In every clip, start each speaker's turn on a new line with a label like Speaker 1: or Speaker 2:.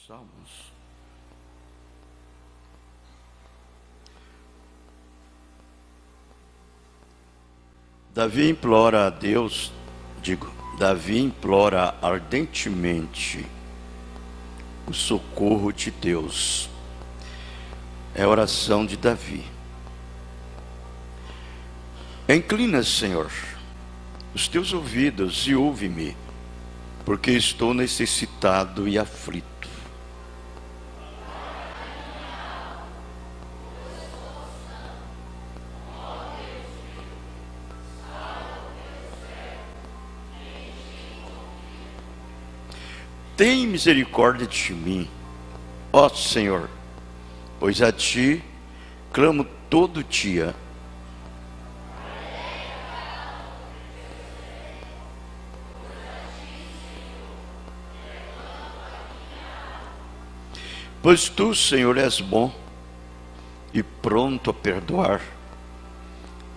Speaker 1: Salmos. Davi implora a Deus, Davi implora ardentemente o socorro de Deus. É a oração de Davi. Inclina, Senhor, os teus ouvidos e ouve-me, porque estou necessitado e aflito. Tem misericórdia de mim, ó Senhor, pois a ti clamo todo dia. Pois tu, Senhor, és bom e pronto a perdoar,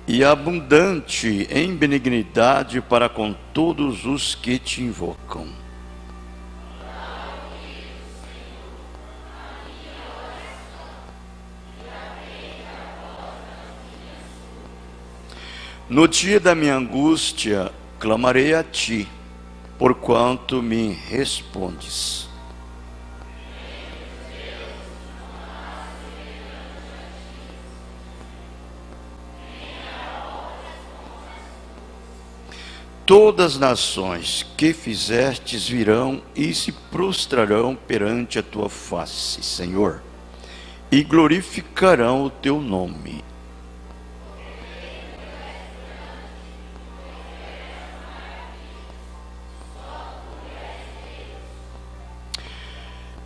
Speaker 1: e abundante em benignidade para com todos os que te invocam. No dia da minha angústia, clamarei a ti, porquanto me respondes. Todas as nações que fizestes virão e se prostrarão perante a tua face, Senhor, e glorificarão o teu nome.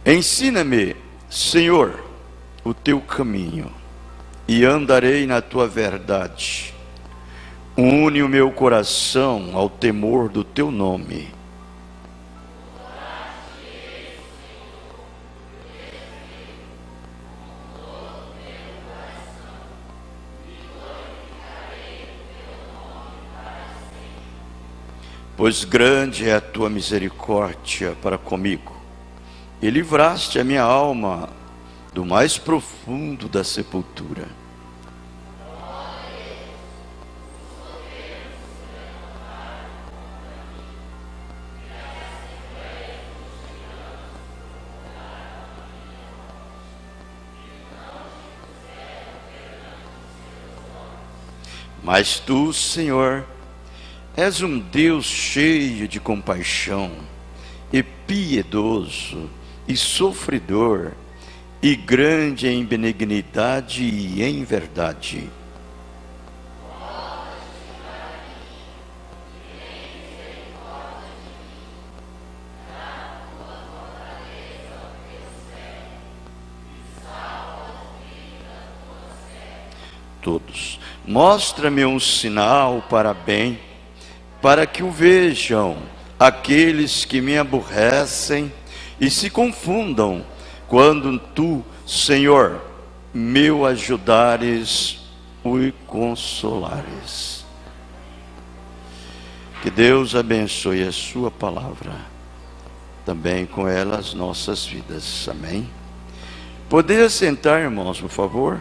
Speaker 1: Ensina-me, Senhor, o teu caminho, e andarei na tua verdade. Une o meu coração ao temor do teu nome. Pois grande é a tua misericórdia para comigo, e livraste a minha alma do mais profundo da sepultura. Mas tu, Senhor, és um Deus cheio de compaixão, e piedoso, e sofredor, e grande em benignidade e em verdade. Todos. Mostra-me um sinal para bem, para que o vejam aqueles que me aborrecem e se confundam, quando tu, Senhor, meu ajudares e consolares. Que Deus abençoe a sua palavra, também com ela as nossas vidas. Amém? Poderia sentar, irmãos, por favor?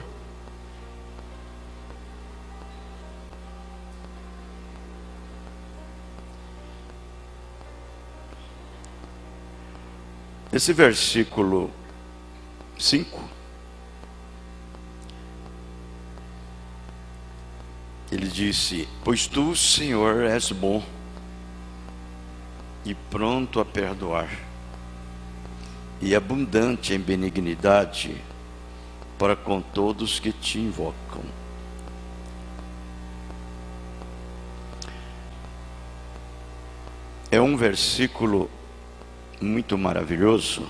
Speaker 1: Esse versículo 5, ele disse: pois tu, Senhor, és bom e pronto a perdoar, e abundante em benignidade para com todos que te invocam. É um versículo muito maravilhoso,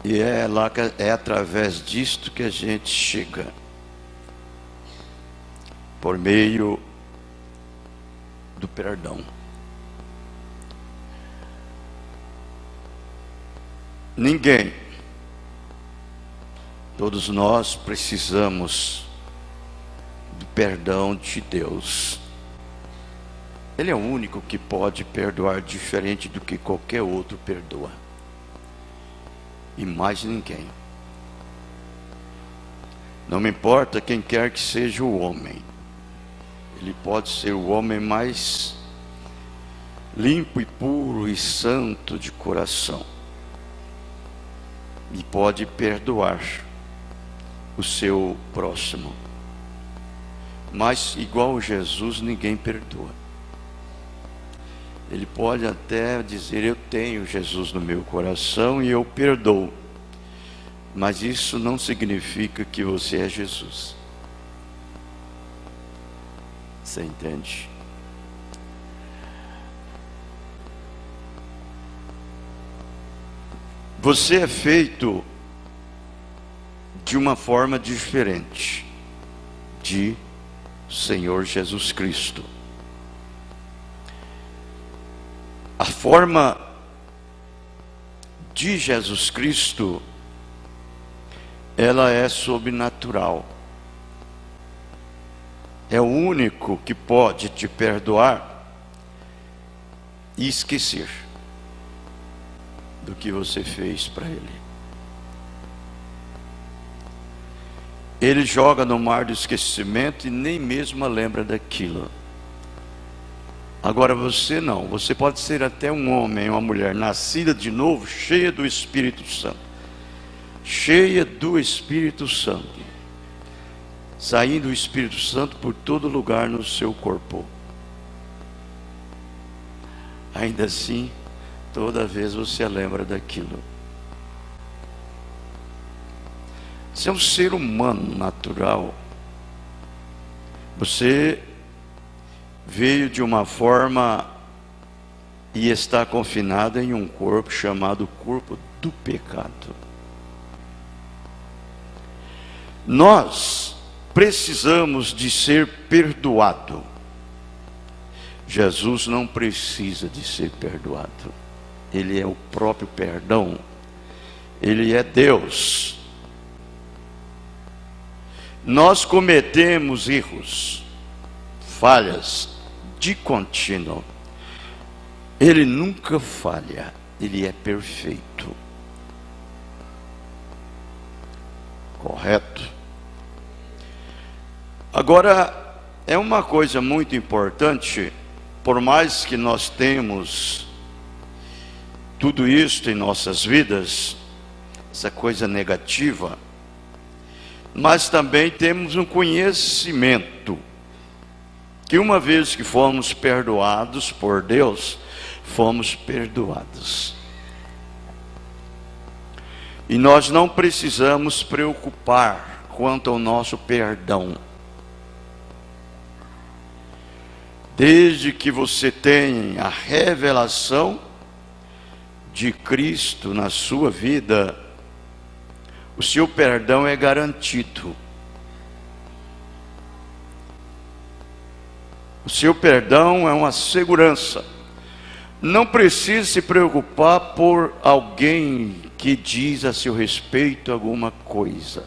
Speaker 1: e é através disto que a gente chega, por meio do perdão. Ninguém, todos nós precisamos do perdão de Deus. Ele é o único que pode perdoar diferente do que qualquer outro perdoa. E mais ninguém. Não me importa quem quer que seja o homem. Ele pode ser o homem mais limpo e puro e santo de coração. E pode perdoar o seu próximo. Mas igual Jesus, ninguém perdoa. Ele pode até dizer: eu tenho Jesus no meu coração e eu perdoo. Mas isso não significa que você é Jesus. Você entende? Você é feito de uma forma diferente de Senhor Jesus Cristo. A forma de Jesus Cristo, ela é sobrenatural. É o único que pode te perdoar e esquecer do que você fez para Ele. Ele joga no mar do esquecimento e nem mesmo lembra daquilo. Agora você não. Você pode ser até um homem, uma mulher nascida de novo, cheia do Espírito Santo. Cheia do Espírito Santo. Saindo o Espírito Santo por todo lugar no seu corpo. Ainda assim, toda vez você lembra daquilo. Você é um ser humano natural. Você veio de uma forma e está confinado em um corpo chamado corpo do pecado. Nós precisamos de ser perdoado. Jesus não precisa de ser perdoado. Ele é o próprio perdão. Ele é Deus. Nós cometemos erros, falhas de contínuo. Ele nunca falha. Ele é perfeito. Correto? Agora, é uma coisa muito importante, por mais que nós temos tudo isso em nossas vidas, essa coisa negativa, mas também temos um conhecimento, que uma vez que fomos perdoados por Deus, fomos perdoados. E nós não precisamos preocupar quanto ao nosso perdão. Desde que você tenha a revelação de Cristo na sua vida, o seu perdão é garantido. O seu perdão é uma segurança. Não precisa se preocupar por alguém que diz a seu respeito alguma coisa.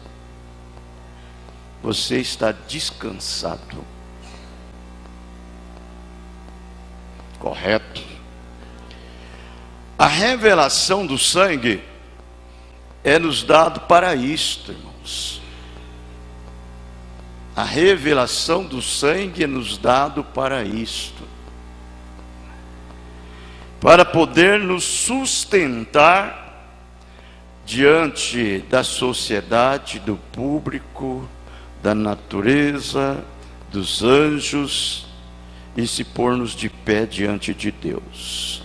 Speaker 1: Você está descansado. Correto? A revelação do sangue é nos dado para isto, irmãos. A revelação do sangue é nos dado para isto. Para poder nos sustentar diante da sociedade, do público, da natureza, dos anjos, e se pôr-nos de pé diante de Deus.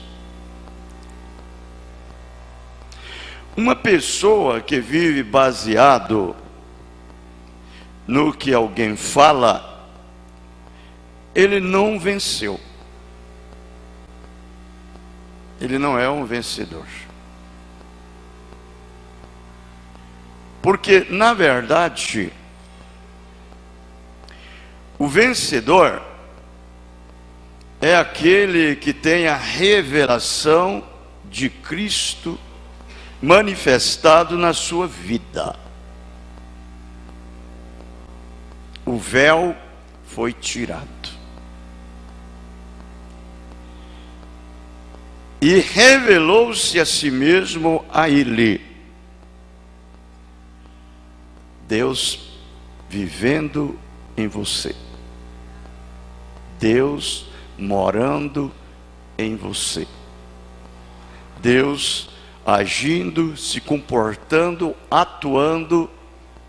Speaker 1: Uma pessoa que vive baseado no que alguém fala, ele não venceu. Ele não é um vencedor. Porque, na verdade, o vencedor é aquele que tem a revelação de Cristo manifestado na sua vida. O véu foi tirado. e revelou-se a si mesmo a ele. Deus vivendo em você. Deus morando em você. Deus agindo, se comportando, atuando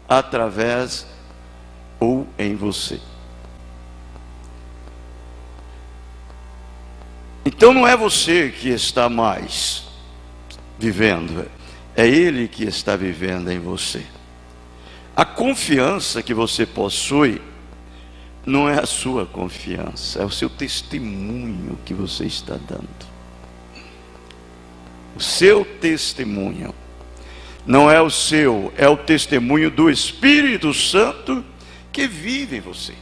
Speaker 1: através ou em você. Então não é você que está mais vivendo, é Ele que está vivendo em você. A confiança que você possui não é a sua confiança, é o seu testemunho que você está dando. O seu testemunho não é o seu, é o testemunho do Espírito Santo que vive em você.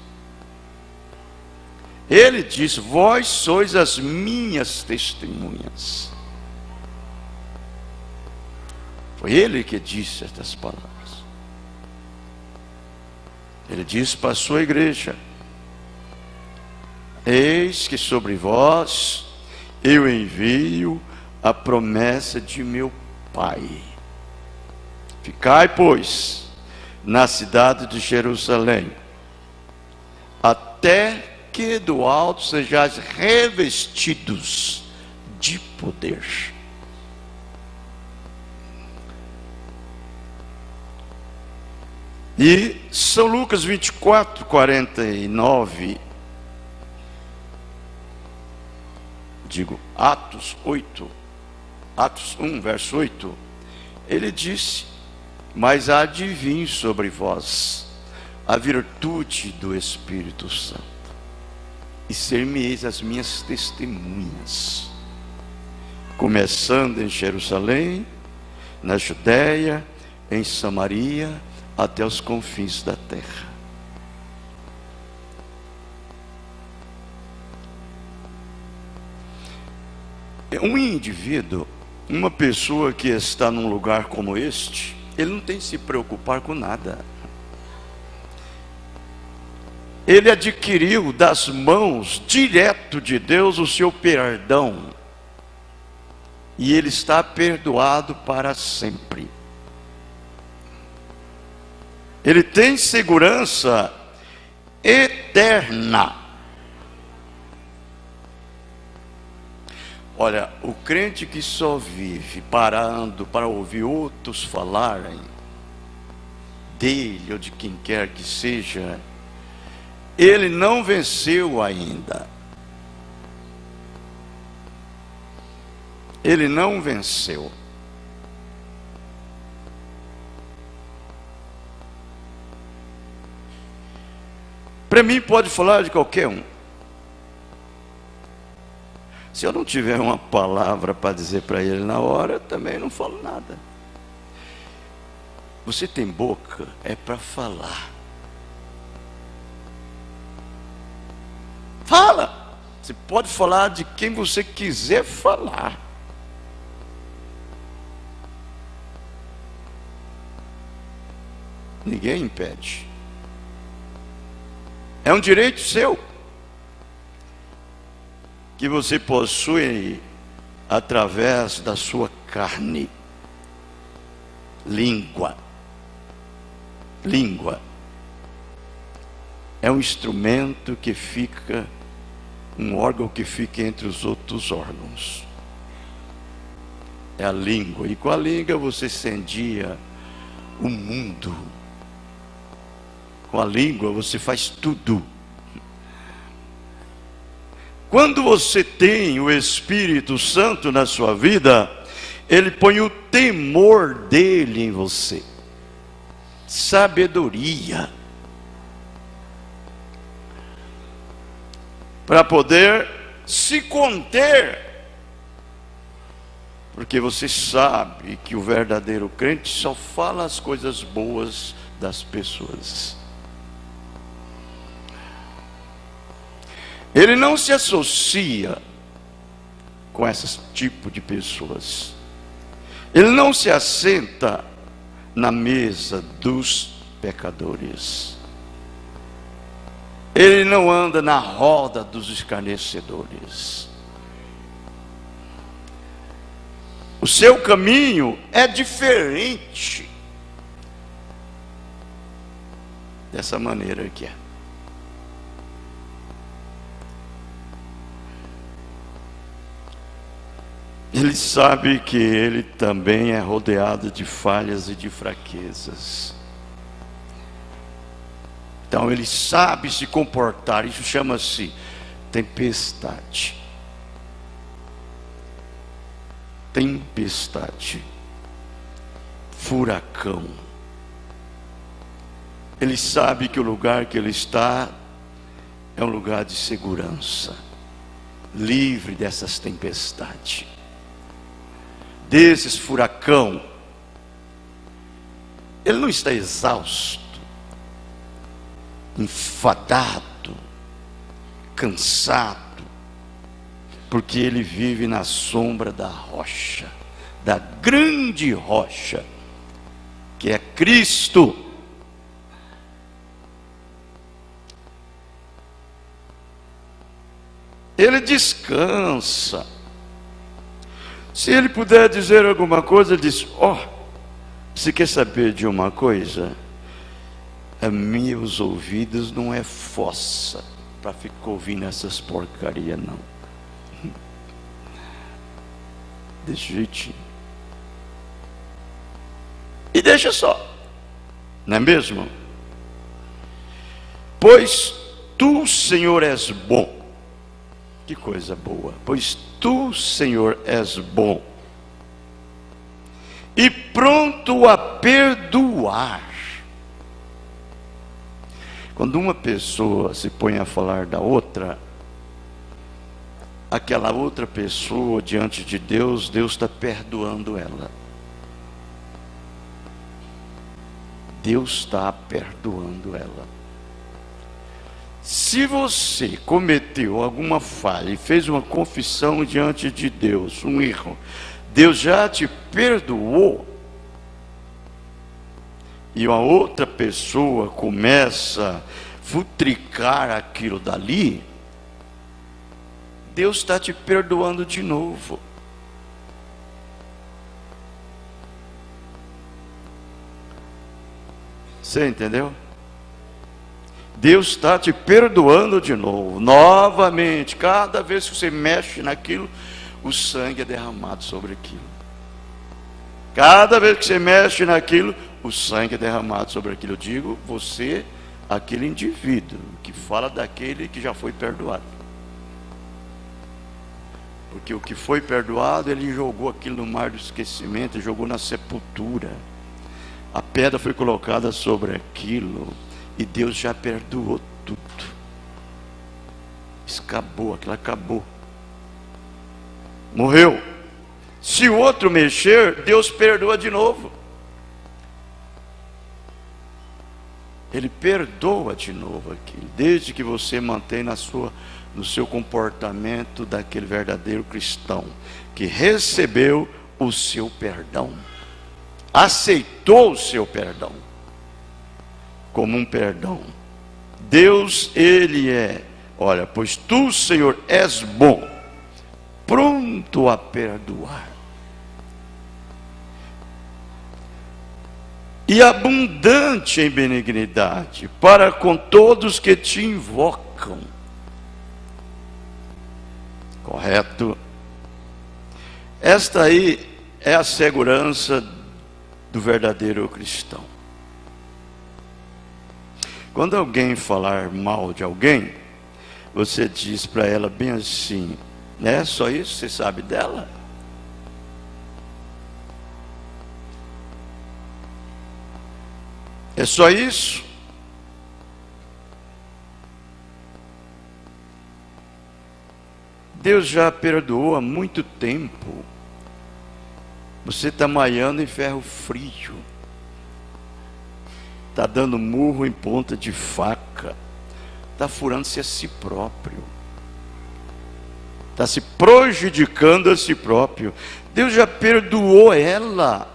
Speaker 1: Ele diz: vós sois as minhas testemunhas. Foi ele que disse estas palavras. Ele diz para a sua igreja: eis que sobre vós eu envio a promessa de meu Pai. Ficai, pois, na cidade de Jerusalém, até que do alto sejais revestidos de poder. E São Lucas 24, 49, Atos 1, verso 8, ele disse: mas há de vir sobre vós a virtude do Espírito Santo, e ser-me-eis as minhas testemunhas, começando em Jerusalém, na Judéia, em Samaria, até os confins da terra. Um indivíduo, uma pessoa que está num lugar como este, ele não tem que se preocupar com nada. Ele adquiriu das mãos direto de Deus o seu perdão, e ele está perdoado para sempre. Ele tem segurança eterna. Olha, o crente que só vive parando para ouvir outros falarem dele ou de quem quer que seja, ele não venceu ainda. Ele não venceu. Para mim pode falar de qualquer um. Se eu não tiver uma palavra para dizer para ele na hora, eu também não falo nada. Você tem boca, é para falar. Fala! Você pode falar de quem você quiser falar. Ninguém impede. É um direito seu, que você possui através da sua carne. Língua é um instrumento que fica, um órgão que fica entre os outros órgãos. É a língua, e com a língua você incendia o mundo. Com a língua você faz tudo. Quando você tem o Espírito Santo na sua vida, ele põe o temor dele em você, sabedoria, para poder se conter, porque você sabe que o verdadeiro crente só fala as coisas boas das pessoas. Ele não se associa com esse tipo de pessoas. Ele não se assenta na mesa dos pecadores. Ele não anda na roda dos escarnecedores. O seu caminho é diferente. Dessa maneira que é. Ele sabe que ele também é rodeado de falhas e de fraquezas. Então ele sabe se comportar. Isso chama-se tempestade. Tempestade. Furacão. Ele sabe que o lugar que ele está é um lugar de segurança, livre dessas tempestades, desses furacão. Ele não está exausto, enfadado, cansado, porque ele vive na sombra da rocha, da grande rocha, que é Cristo. Ele descansa. Se ele puder dizer alguma coisa, ele diz: ó, você quer saber de uma coisa? A meus ouvidos não é fossa para ficar ouvindo essas porcarias, não. Desse jeitinho. E deixa só, não é mesmo? Pois tu, Senhor, és bom. Que coisa boa. Pois tu, Senhor, és bom e pronto a perdoar. Quando uma pessoa se põe a falar da outra, aquela outra pessoa diante de Deus, Deus está perdoando ela. Deus está perdoando ela. Se você cometeu alguma falha e fez uma confissão diante de Deus, um erro, Deus já te perdoou, e uma outra pessoa começa a futricar aquilo dali, Deus está te perdoando de novo. Você entendeu? Deus está te perdoando de novo, novamente. Cada vez que você mexe naquilo, o sangue é derramado sobre aquilo. Cada vez que você mexe naquilo, o sangue é derramado sobre aquilo. Eu digo, você, aquele indivíduo que fala daquele que já foi perdoado. Porque o que foi perdoado, ele jogou aquilo no mar do esquecimento, jogou na sepultura. A pedra foi colocada sobre aquilo. E Deus já perdoou tudo. Isso acabou, aquilo acabou. Morreu. Se o outro mexer, Deus perdoa de novo. Ele perdoa de novo aquilo, desde que você mantém no seu comportamento daquele verdadeiro cristão, que recebeu o seu perdão, aceitou o seu perdão como um perdão. Deus, Ele é, olha, pois tu, Senhor, és bom, pronto a perdoar, e abundante em benignidade para com todos que te invocam. Correto? Esta aí é a segurança do verdadeiro cristão. Quando alguém falar mal de alguém, você diz para ela bem assim: é só isso você sabe dela? É só isso? Deus já perdoou há muito tempo. Você está maiando em ferro frio, está dando murro em ponta de faca, está furando-se a si próprio, está se prejudicando a si próprio. Deus já perdoou ela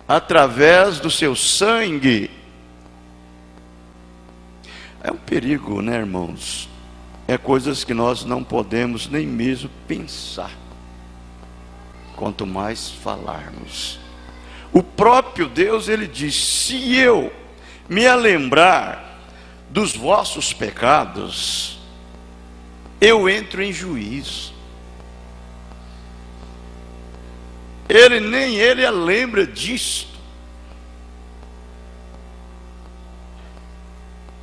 Speaker 1: através do seu sangue. É um perigo, né, irmãos? É coisas que nós não podemos nem mesmo pensar. quanto mais falarmos. O próprio Deus, ele diz: se eu me lembrar dos vossos pecados, eu entro em juízo. Nem ele lembra disto.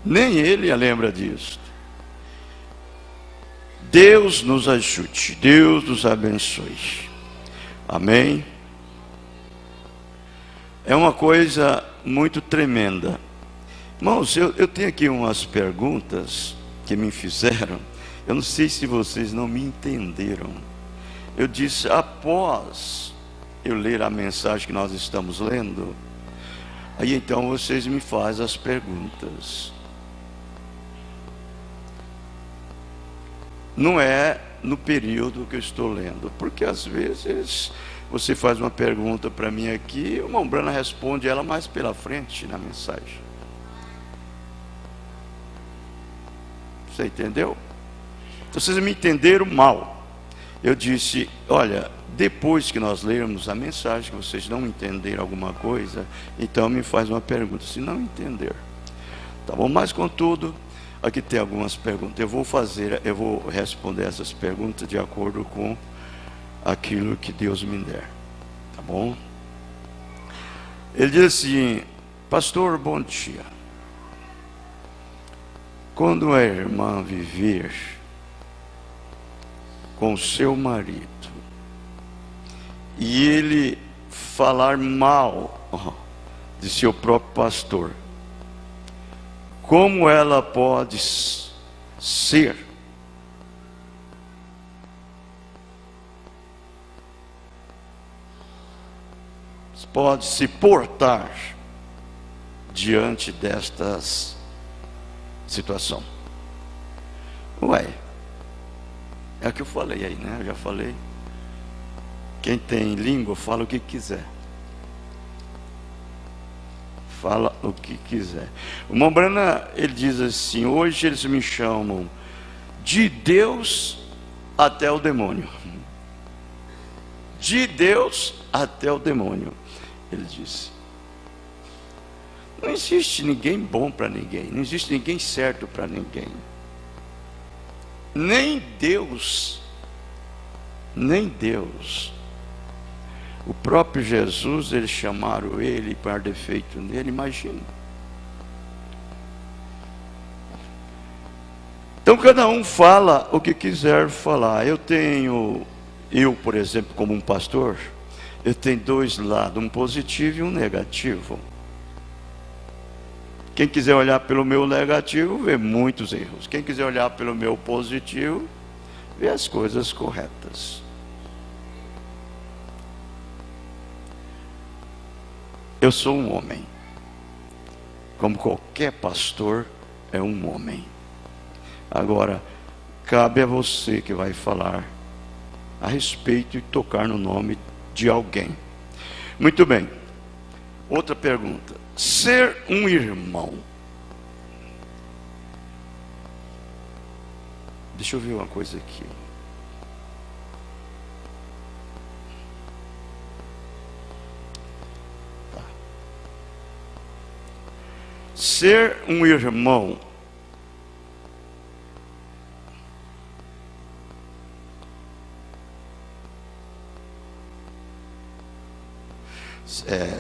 Speaker 1: Nem ele lembra disto. Deus nos ajude, Deus nos abençoe. Amém? É uma coisa muito tremenda. Irmãos, eu tenho aqui umas perguntas que me fizeram. Eu não sei se vocês não me entenderam. Eu disse, após eu ler a mensagem que nós estamos lendo, aí então vocês me fazem as perguntas. Não é no período que eu estou lendo, porque às vezes você faz uma pergunta para mim aqui, e o irmão Branham responde ela mais pela frente na mensagem. Você entendeu? Então, vocês me entenderam mal. Eu disse, olha, depois que nós lermos a mensagem, que vocês não entenderam alguma coisa, então me faz uma pergunta, se não entender. Tá bom? Mas contudo, aqui tem algumas perguntas. Eu vou responder essas perguntas de acordo com aquilo que Deus me der. Tá bom? Ele diz assim, pastor, bom dia. Quando a irmã viver com seu marido e ele falar mal de seu próprio pastor, como ela pode ser pode se portar diante destas situação? Ué, é o que eu falei aí, né? Eu já falei. Quem tem língua fala o que quiser. Fala o que quiser. O irmão Branham, ele diz assim, hoje eles me chamam de Deus até o demônio. De Deus até o demônio. Ele disse, não existe ninguém bom para ninguém, não existe ninguém certo para ninguém, nem Deus, o próprio Jesus, eles chamaram ele para defeito nele, imagina. Então cada um fala o que quiser falar. Eu, por exemplo, como um pastor, eu tenho dois lados, um positivo e um negativo. Quem quiser olhar pelo meu negativo, vê muitos erros. Quem quiser olhar pelo meu positivo, vê as coisas corretas. Eu sou um homem. Como qualquer pastor é um homem. Agora, cabe a você que vai falar a respeito e tocar no nome de alguém. Muito bem. Outra pergunta. Ser um irmão. Deixa eu ver uma coisa aqui. Tá. Ser um irmão.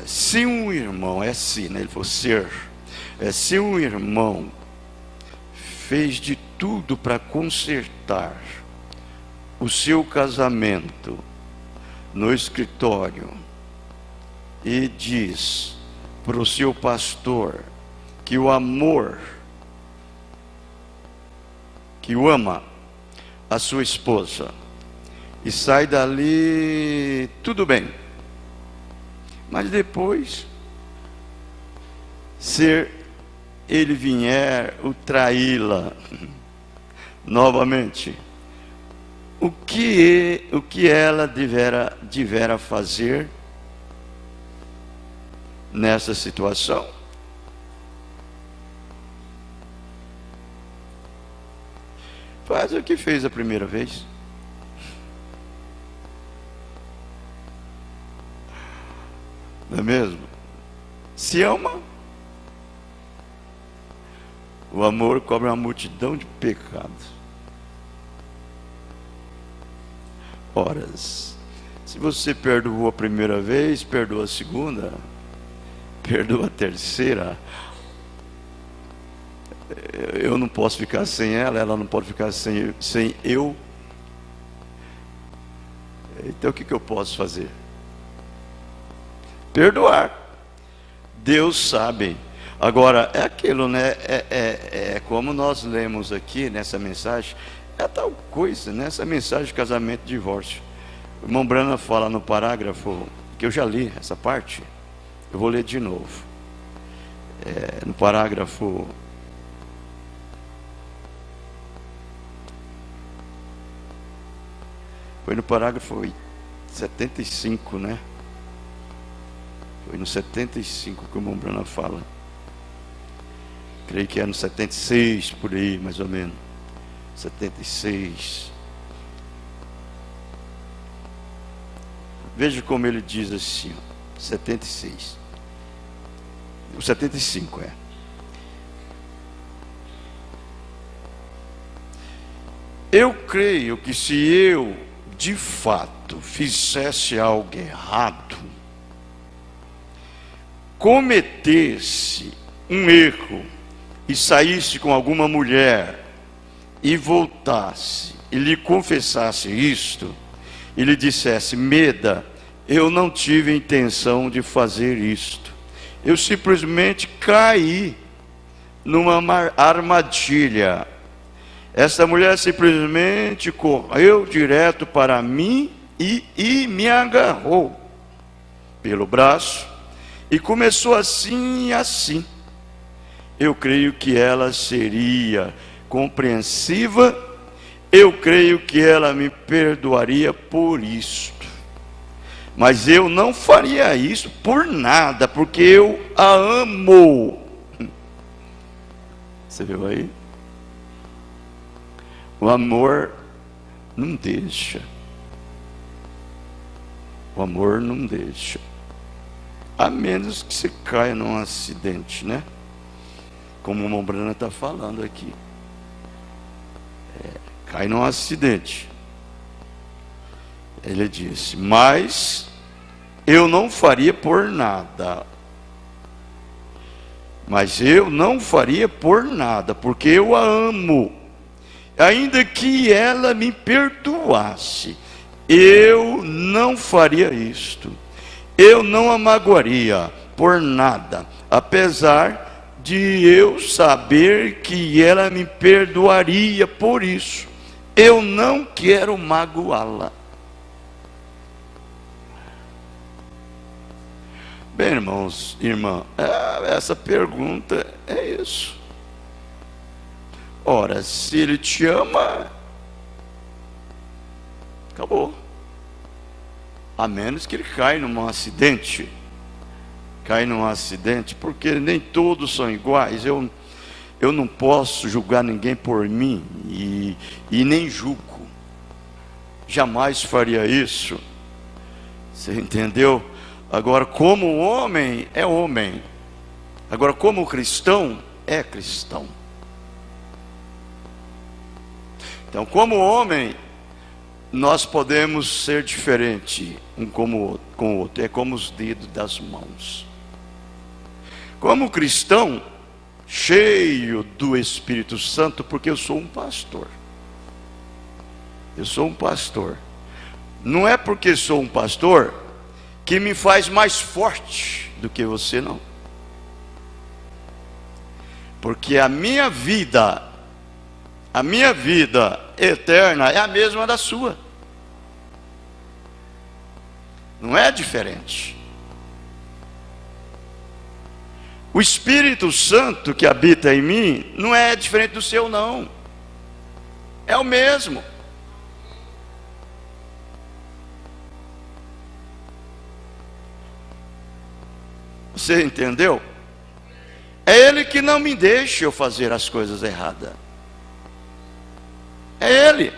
Speaker 1: Se um irmão, né? Ele falou ser. Se um irmão fez de tudo para consertar o seu casamento no escritório e diz para o seu pastor que o amor, que o ama a sua esposa, e sai dali, tudo bem. Mas depois, se ele vier o traí-la novamente, o que ela devera fazer nessa situação? Faz o que fez a primeira vez. Não é mesmo? Se ama, o amor cobre uma multidão de pecados. Ora, se você perdoou a primeira vez, perdoa a segunda, perdoa a terceira, eu não posso ficar sem ela, ela não pode ficar sem eu. Então o que eu posso fazer? Perdoar. Deus sabe. Agora, é aquilo, né? É como nós lemos aqui nessa mensagem, é tal coisa, nessa mensagem de casamento e divórcio. O irmão Brana fala no parágrafo, que eu já li essa parte, eu vou ler de novo. No parágrafo... Foi no parágrafo 75, né? Foi no 75 que o irmão Brana fala. Creio que é no 76, por aí, mais ou menos. 76. Veja como ele diz assim, ó, 76. O 75 é. Eu creio que se eu, de fato, fizesse algo errado, cometesse um erro e saísse com alguma mulher e voltasse e lhe confessasse isto e lhe dissesse: Meda, eu não tive a intenção de fazer isto, eu simplesmente caí numa armadilha. Essa mulher simplesmente correu direto para mim e me agarrou pelo braço e começou assim e assim. Eu creio que ela seria compreensiva, eu creio que ela me perdoaria por isto, mas eu não faria isso por nada, porque eu a amo. Você viu aí? O amor não deixa. O amor não deixa. A menos que você caia num acidente, né? Como o irmão Brana está falando aqui. Cai num acidente. Ele disse: mas eu não faria por nada. Mas eu não faria por nada, porque eu a amo. Ainda que ela me perdoasse, eu não faria isto. Eu não a magoaria por nada, apesar de eu saber que ela me perdoaria por isso. Eu não quero magoá-la. Bem, irmãos, irmã, essa pergunta é isso. Ora, se ele te ama, acabou. A menos que ele caia num acidente. Cai num acidente, porque nem todos são iguais. Eu não posso julgar ninguém por mim, e nem julgo. Jamais faria isso. Você entendeu? Agora, como homem, é homem. Agora, como cristão, é cristão. Então, como homem, nós podemos ser diferentes um com o outro. É como os dedos das mãos. Como cristão, cheio do Espírito Santo, porque eu sou um pastor. Eu sou um pastor. Não é porque sou um pastor que me faz mais forte do que você, não. Porque a minha vida eterna é a mesma da sua. Não é diferente. O Espírito Santo que habita em mim não é diferente do seu, não. É o mesmo. Você entendeu? É Ele que não me deixa eu fazer as coisas erradas. É Ele.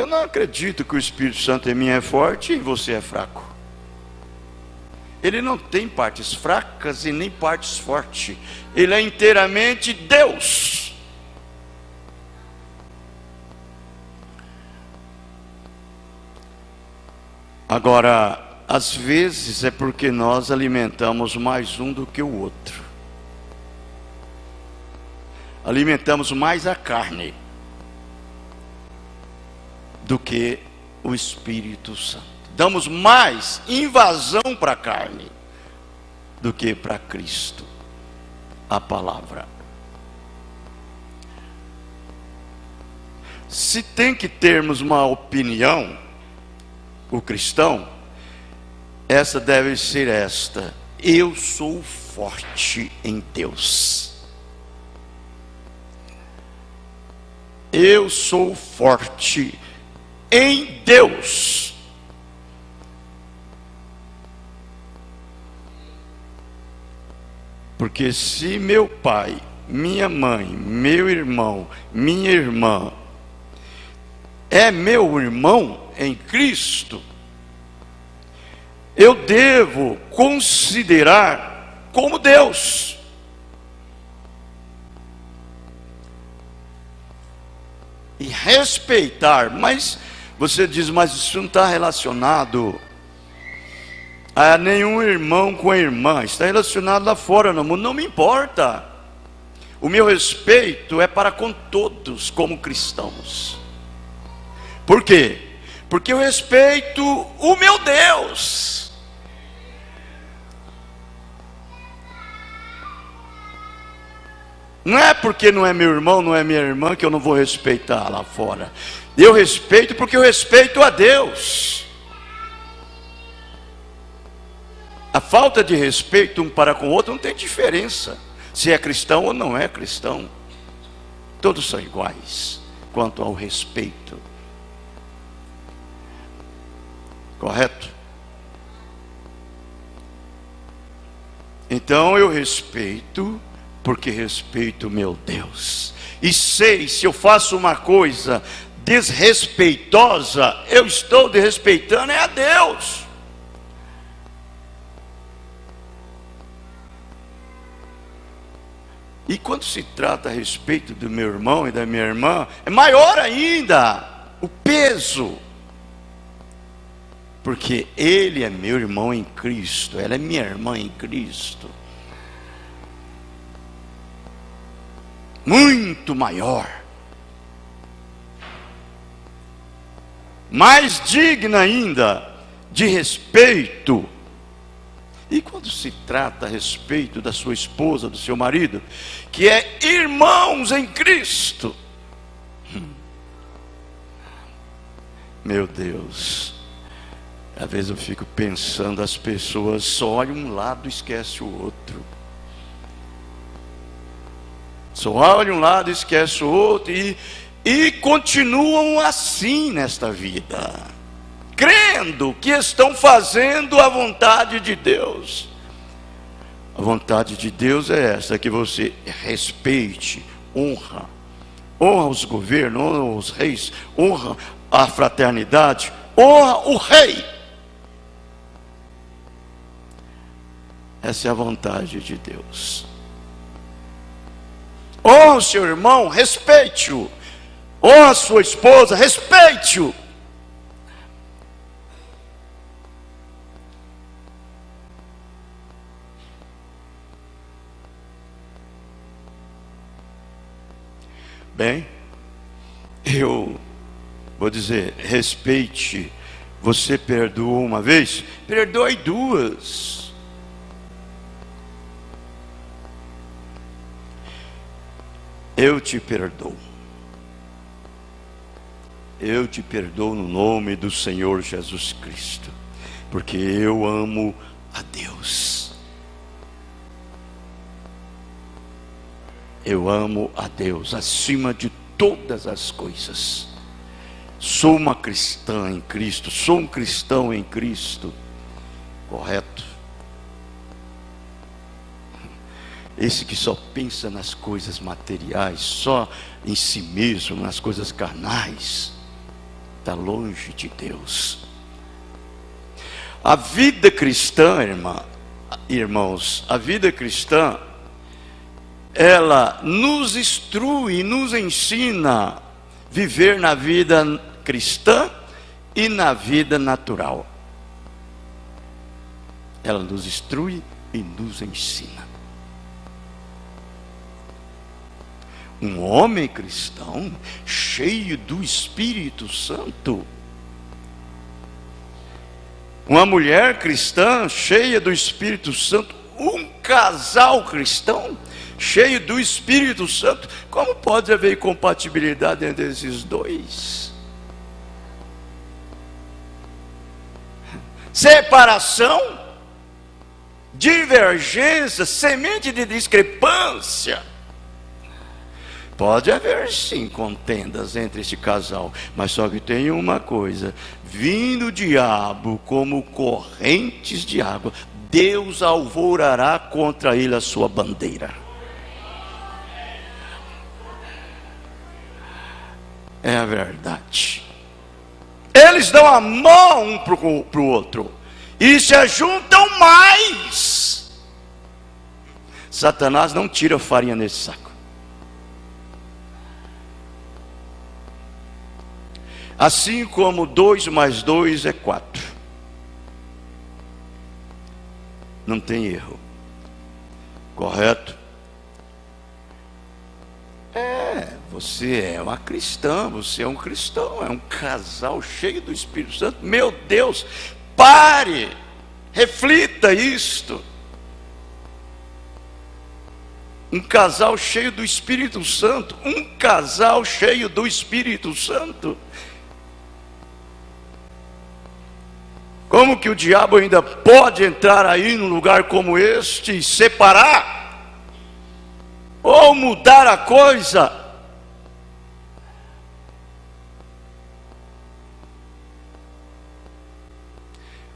Speaker 1: Eu não acredito que o Espírito Santo em mim é forte e você é fraco. Ele não tem partes fracas e nem partes fortes. Ele é inteiramente Deus. Agora, às vezes é porque nós alimentamos mais um do que o outro. Alimentamos mais a carne do que o Espírito Santo. Damos mais invasão para a carne do que para Cristo, a palavra. Se tem que termos uma opinião, o cristão, essa deve ser esta: eu sou forte em Deus. Eu sou forte em Deus. Porque se meu pai, minha mãe, meu irmão, minha irmã é meu irmão em Cristo, eu devo considerar como Deus. E respeitar. Mas você diz, mas isso não está relacionado a nenhum irmão com a irmã, está relacionado lá fora no mundo. Não me importa. O meu respeito é para com todos como cristãos. Por quê? Porque eu respeito o meu Deus. Não é porque não é meu irmão, não é minha irmã que eu não vou respeitar lá fora. Eu respeito porque eu respeito a Deus. A falta de respeito um para com o outro não tem diferença se é cristão ou não é cristão. Todos são iguais quanto ao respeito. Correto? Então eu respeito porque respeito o meu Deus. E sei, se eu faço uma coisa desrespeitosa, eu estou desrespeitando a Deus. E quando se trata a respeito do meu irmão e da minha irmã, é maior ainda o peso. Porque ele é meu irmão em Cristo, ela é minha irmã em Cristo. Muito maior, mais digna ainda de respeito. E quando se trata a respeito da sua esposa, do seu marido, que é irmãos em Cristo, meu Deus, às vezes eu fico pensando, as pessoas só olham um lado e esquecem o outro. Só olham um lado e esquecem o outro e continuam assim nesta vida, crendo que estão fazendo a vontade de Deus. A vontade de Deus é essa, que você respeite, honra os governos, honra os reis, honra a fraternidade, honra o rei. Essa é a vontade de Deus. Honra o seu irmão, respeite-o. Honra a sua esposa, respeite-o. Bem, eu vou dizer, respeite. Você perdoou uma vez, perdoe duas. Eu te perdoo. Eu te perdoo no nome do Senhor Jesus Cristo, porque eu amo a Deus. Eu amo a Deus acima de todas as coisas. Sou uma cristã em Cristo, sou um cristão em Cristo. Correto? Esse que só pensa nas coisas materiais, só em si mesmo, nas coisas carnais, está longe de Deus. A vida cristã, irmãos, a vida cristã, ela nos instrui, nos ensina a viver na vida cristã e na vida natural. Ela nos instrui e nos ensina. Um homem cristão cheio do Espírito Santo, uma mulher cristã cheia do Espírito Santo, um casal cristão cheio do Espírito Santo, como pode haver incompatibilidade entre esses dois? Separação, divergência, semente de discrepância. Pode haver sim contendas entre esse casal, mas só que tem uma coisa: vindo o diabo como correntes de água, Deus alvorará contra ele a sua bandeira. É a verdade. Eles dão a mão um para o outro e se ajuntam mais. Satanás não tira farinha nesse saco. Assim como 2 mais 2 é 4. Não tem erro. Correto? Você é uma cristã, você é um cristão, é um casal cheio do Espírito Santo. Meu Deus, pare, reflita isto. Um casal cheio do Espírito Santo, um casal cheio do Espírito Santo. Como que o diabo ainda pode entrar aí num lugar como este e separar? Ou mudar a coisa?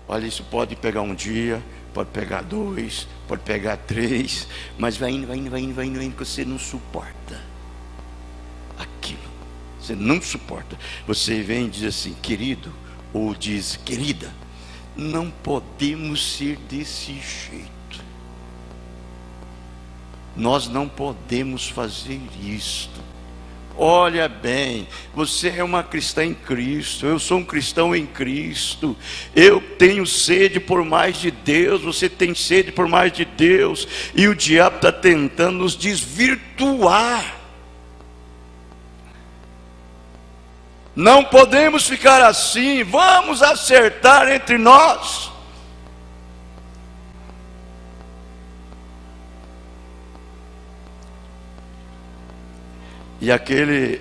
Speaker 1: Olha, isso pode pegar um dia, pode pegar 2, pode pegar 3, mas vai indo, que você não suporta aquilo. Você não suporta. Você vem e diz assim: querido, ou diz: querida, não podemos ser desse jeito. Nós não podemos fazer isto. Olha bem, você é uma cristã em Cristo, eu sou um cristão em Cristo. Eu tenho sede por mais de Deus, você tem sede por mais de Deus. E o diabo está tentando nos desvirtuar. Não podemos ficar assim, vamos acertar entre nós. E aquele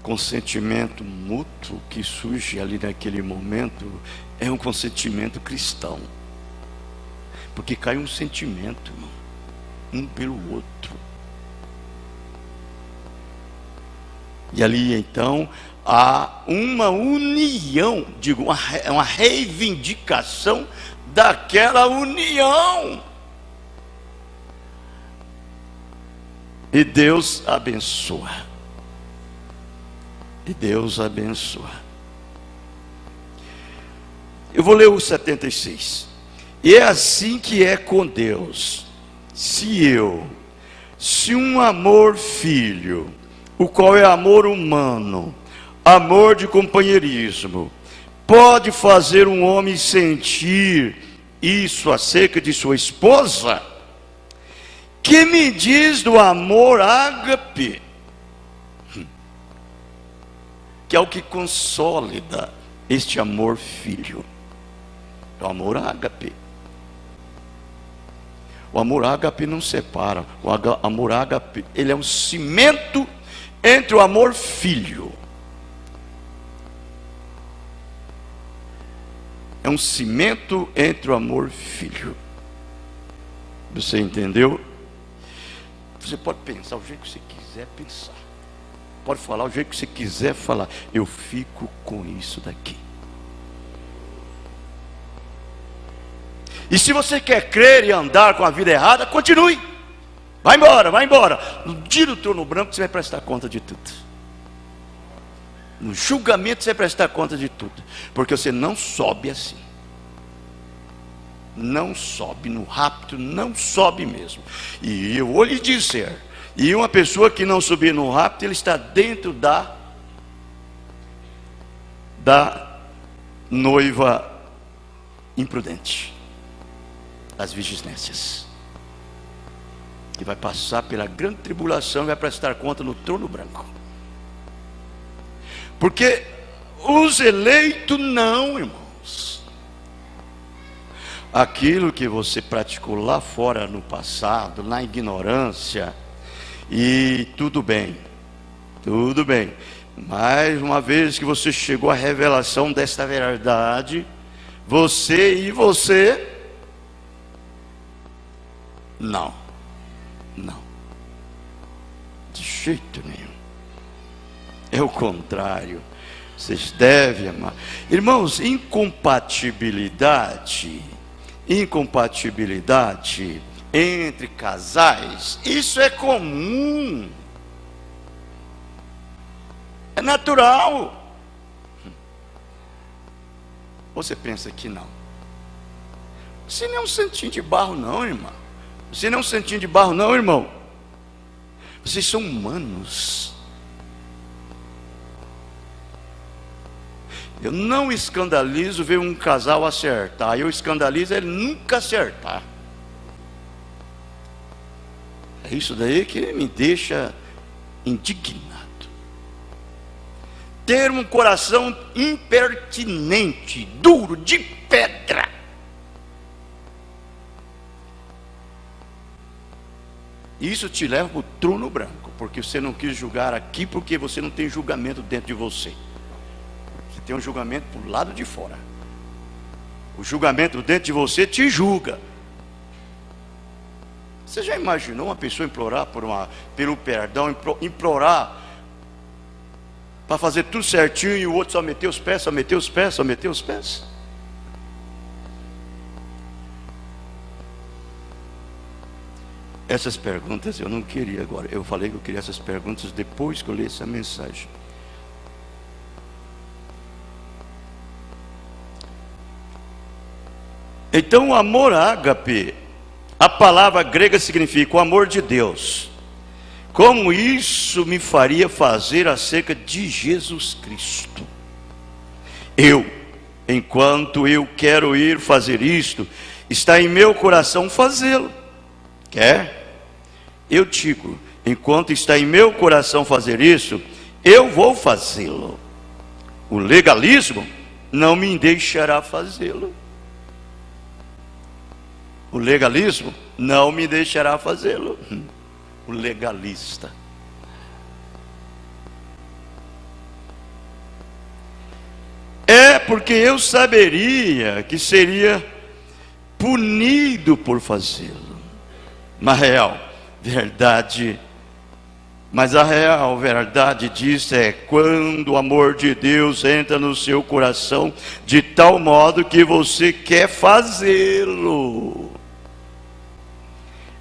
Speaker 1: consentimento mútuo que surge ali naquele momento é um consentimento cristão, porque cai um sentimento, irmão, um pelo outro. E ali então há uma união, uma reivindicação daquela união. E Deus abençoa. E Deus abençoa. Eu vou ler o 76. E é assim que é com Deus. Se um amor filho, o qual é amor humano, amor de companheirismo, pode fazer um homem sentir isso acerca de sua esposa, que me diz do amor ágape, que é o que consolida este amor filho, o amor ágape. O amor ágape não separa, o amor ágape, ele é um cimento entre o amor filho. É um cimento entre o amor filho. Você entendeu? Você pode pensar o jeito que você quiser pensar, pode falar o jeito que você quiser falar. Eu fico com isso daqui. E se você quer crer e andar com a vida errada, continue. Vai embora, vai embora. No dia do trono branco você vai prestar conta de tudo. No julgamento você vai prestar conta de tudo. Porque você não sobe assim. Não sobe no rapto, não sobe mesmo. E eu vou lhe dizer, e uma pessoa que não subir no rapto, ele está dentro da noiva imprudente, das vigilâncias, que vai passar pela grande tribulação e vai prestar conta no trono branco. Porque os eleitos não, irmãos. Aquilo que você praticou lá fora no passado, na ignorância, e tudo bem, mais uma vez que você chegou à revelação desta verdade, você não, de jeito nenhum. É o contrário. Vocês devem amar. Irmãos, incompatibilidade entre casais, isso é comum. É natural. Você pensa que não? Você não é um santinho de barro não, irmão. Você não é um santinho de barro não, irmão. Vocês são humanos. Eu não escandalizo ver um casal acertar. Eu escandalizo ele nunca acertar. É isso daí que me deixa indignado. Ter um coração impertinente, duro, de pedra. Isso te leva para o trono branco, porque você não quis julgar aqui, porque você não tem julgamento dentro de você. Você tem um julgamento para o lado de fora. O julgamento dentro de você te julga. Você já imaginou uma pessoa implorar pelo perdão, implorar para fazer tudo certinho e o outro só meter os pés, só meter os pés, só meter os pés? Essas perguntas eu não queria agora. Eu falei que eu queria essas perguntas depois que eu li essa mensagem. Então o amor ágape, a palavra grega significa o amor de Deus. Como isso me faria fazer acerca de Jesus Cristo? Enquanto eu quero ir fazer isto, está em meu coração fazê-lo. Quer? Eu digo, enquanto está em meu coração fazer isso, eu vou fazê-lo. O legalismo não me deixará fazê-lo. O legalismo não me deixará fazê-lo. O legalista. É porque eu saberia que seria punido por fazê-lo. Mas a real verdade disso é quando o amor de Deus entra no seu coração de tal modo que você quer fazê-lo.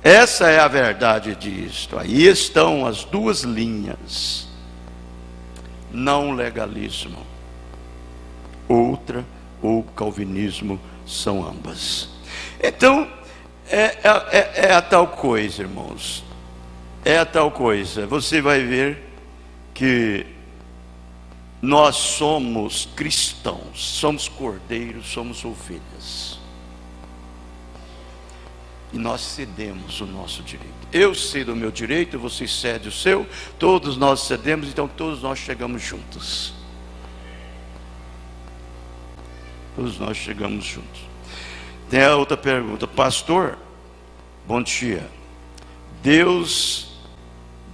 Speaker 1: Essa é a verdade disto. Aí estão as duas linhas. Não legalismo, outra, ou calvinismo, são ambas. Então, é a tal coisa, irmãos. É a tal coisa. Você vai ver que nós somos cristãos, somos cordeiros, somos ovelhas. E nós cedemos o nosso direito. Eu cedo o meu direito, você cede o seu, todos nós cedemos, então todos nós chegamos juntos. Todos nós chegamos juntos. Tem a outra pergunta. Pastor, bom dia. Deus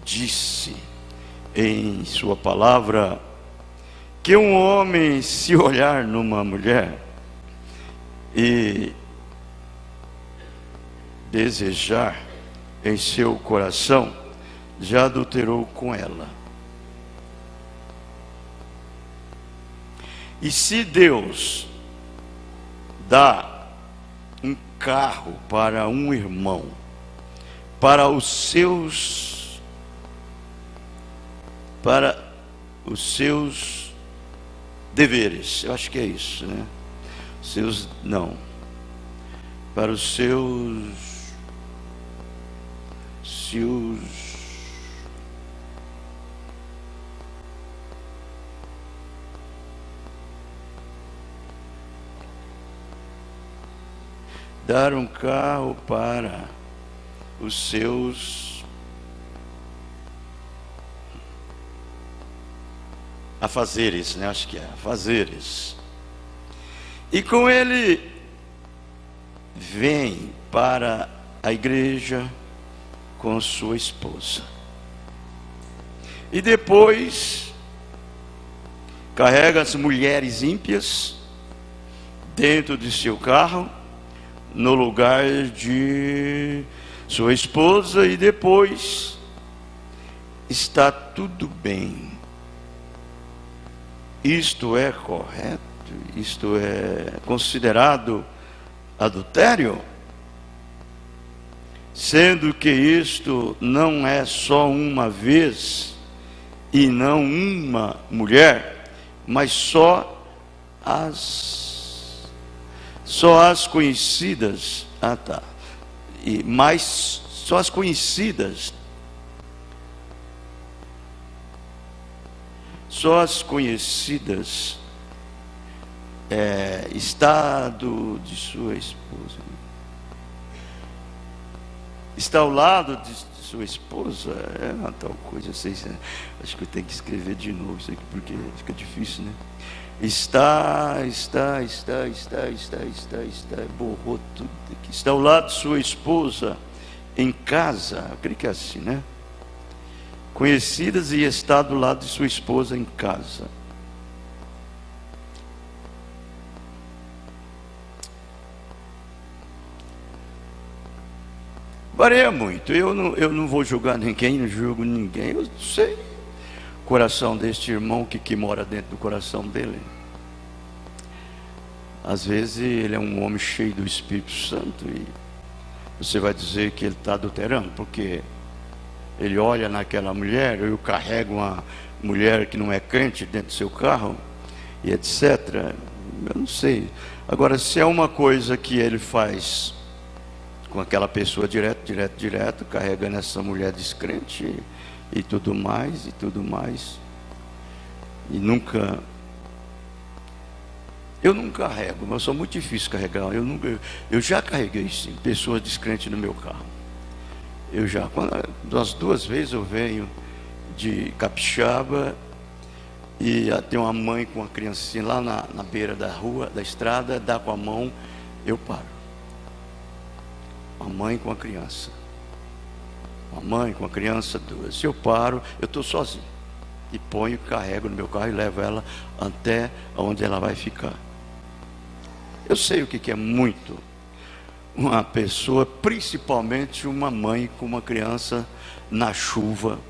Speaker 1: disse em sua palavra que um homem, se olhar numa mulher e desejar em seu coração, já adulterou com ela. E se Deus dá um carro para um irmão, para os seus deveres. Eu acho que é isso, né? Para os seus dar um carro para os seus afazeres, né? Acho que é afazeres. E com ele vem para a igreja com sua esposa. E depois carrega as mulheres ímpias dentro de seu carro, no lugar de sua esposa, e depois está tudo bem. Isto é correto? Isto é considerado adultério? Sendo que isto não é só uma vez e não uma mulher, mas só as conhecidas. Só as conhecidas. Só as conhecidas, estado de sua esposa. Está ao lado de sua esposa, é uma tal coisa, acho que eu tenho que escrever de novo isso aqui, porque fica difícil, né? Borrou tudo aqui. Está ao lado de sua esposa em casa, eu creio que é assim, né? Conhecidas, e está do lado de sua esposa em casa. Varia muito. Eu não vou julgar ninguém, não julgo ninguém. Eu sei o coração deste irmão, que mora dentro do coração dele. Às vezes ele é um homem cheio do Espírito Santo e você vai dizer que ele está adulterando, porque ele olha naquela mulher, eu carrego uma mulher que não é crente dentro do seu carro, e etc. Eu não sei. Agora, se é uma coisa que ele faz com aquela pessoa direto, carregando essa mulher descrente e tudo mais, e nunca... Eu não carrego, mas eu sou muito difícil carregar. Eu já carreguei, sim, pessoas descrentes no meu carro. Das 2 vezes eu venho de Capixaba e tem uma mãe com uma criancinha lá na beira da rua, da estrada, dá com a mão, eu paro. Uma mãe com a criança. Uma mãe com a criança, 2. Se eu paro, eu estou sozinho. E ponho, carrego no meu carro e levo ela até onde ela vai ficar. Eu sei o que é muito uma pessoa, principalmente uma mãe com uma criança na chuva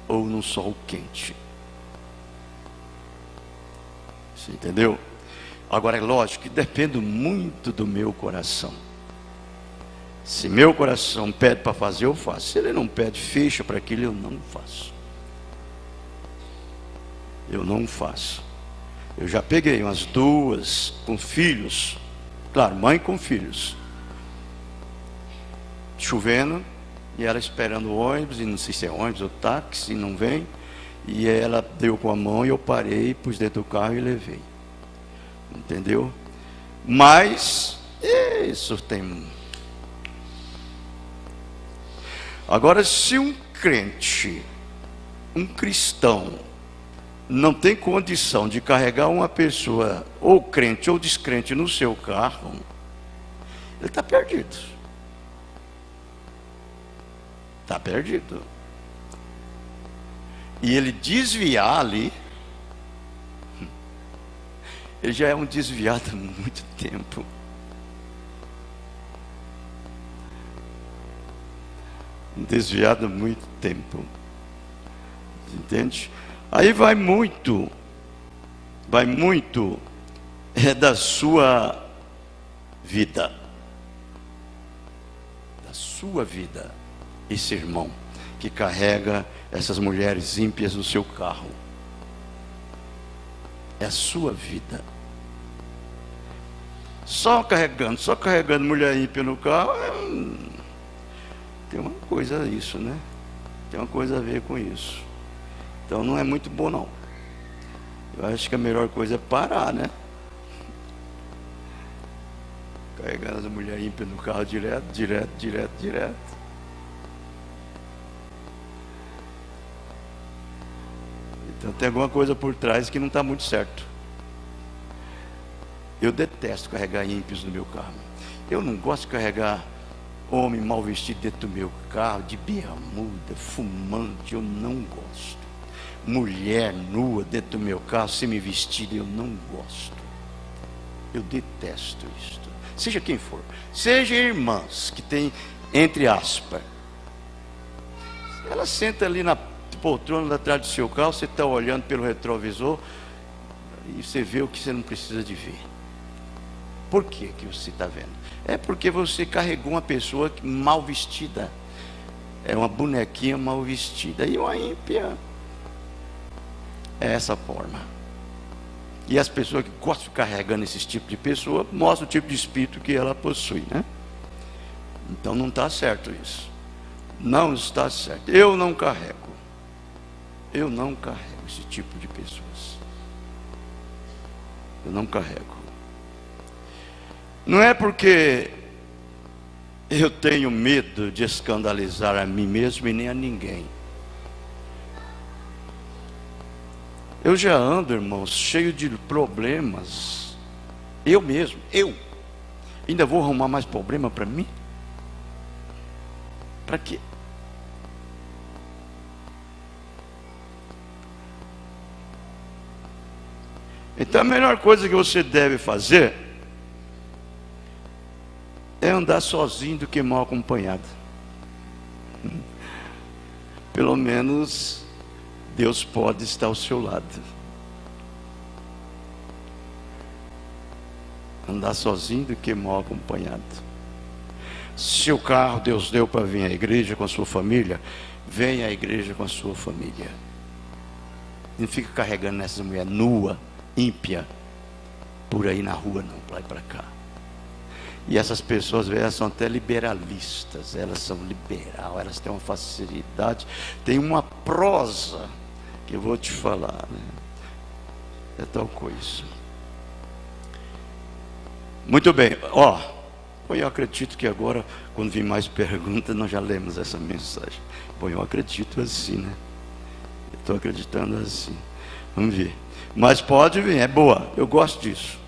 Speaker 1: ou no sol quente. Você entendeu? Agora é lógico que depende muito do meu coração. Se meu coração pede para fazer, eu faço. Se ele não pede, fecha para aquilo, eu não faço. Eu já peguei umas 2 com filhos. Claro, mãe com filhos. Chovendo, e ela esperando o ônibus, e não sei se é ônibus ou táxi, não vem. E ela deu com a mão e eu parei, pus dentro do carro e levei. Entendeu? Mas, isso tem... Agora, se um crente, um cristão, não tem condição de carregar uma pessoa, ou crente ou descrente, no seu carro, ele está perdido. Está perdido. E ele desviar ali, ele já é um desviado há muito tempo. Desviado há muito tempo. Entende? Aí vai muito da sua vida. sua vida, esse irmão que carrega essas mulheres ímpias no seu carro. É a sua vida. Só carregando mulher ímpia no carro, tem uma coisa isso, né? Tem uma coisa a ver com isso. Então não é muito bom não. Eu acho que a melhor coisa é parar, né? Carregando as mulheres ímpias no carro direto. Então tem alguma coisa por trás que não está muito certo. Eu detesto carregar ímpios no meu carro. Eu não gosto de carregar homem mal vestido dentro do meu carro, de bermuda, fumante, eu não gosto. Mulher nua dentro do meu carro, semi-vestida, eu não gosto. Eu detesto isso. Seja quem for, seja irmãs que tem, entre aspas, ela senta ali na poltrona atrás do seu carro, você está olhando pelo retrovisor e você vê o que você não precisa de ver. Por que você está vendo? É porque você carregou uma pessoa mal vestida, é uma bonequinha mal vestida, e uma ímpia é essa forma. E as pessoas que gostam de carregando esse tipo de pessoa mostram o tipo de espírito que ela possui, né? Então não está certo isso. Não está certo. Eu não carrego esse tipo de pessoas. Eu não carrego. Não é porque eu tenho medo de escandalizar a mim mesmo e nem a ninguém. Eu já ando, irmãos, cheio de problemas. Eu mesmo, ainda vou arrumar mais problema para mim? Para quê? Então a melhor coisa que você deve fazer é andar sozinho do que mal acompanhado. Pelo menos Deus pode estar ao seu lado. Andar sozinho do que mal acompanhado. Seu carro Deus deu para vir à igreja com a sua família, venha à igreja com a sua família. Não fica carregando essa mulher nua, ímpia, por aí na rua não, para lá e para cá. E essas pessoas, elas são até liberalistas, elas são liberal, elas têm uma facilidade, tem uma prosa que eu vou te falar, né? É tal coisa. Muito bem, eu acredito que agora, quando vir mais perguntas, nós já lemos essa mensagem. Eu acredito assim, né? Eu estou acreditando assim. Vamos ver. Mas pode vir, é boa, eu gosto disso.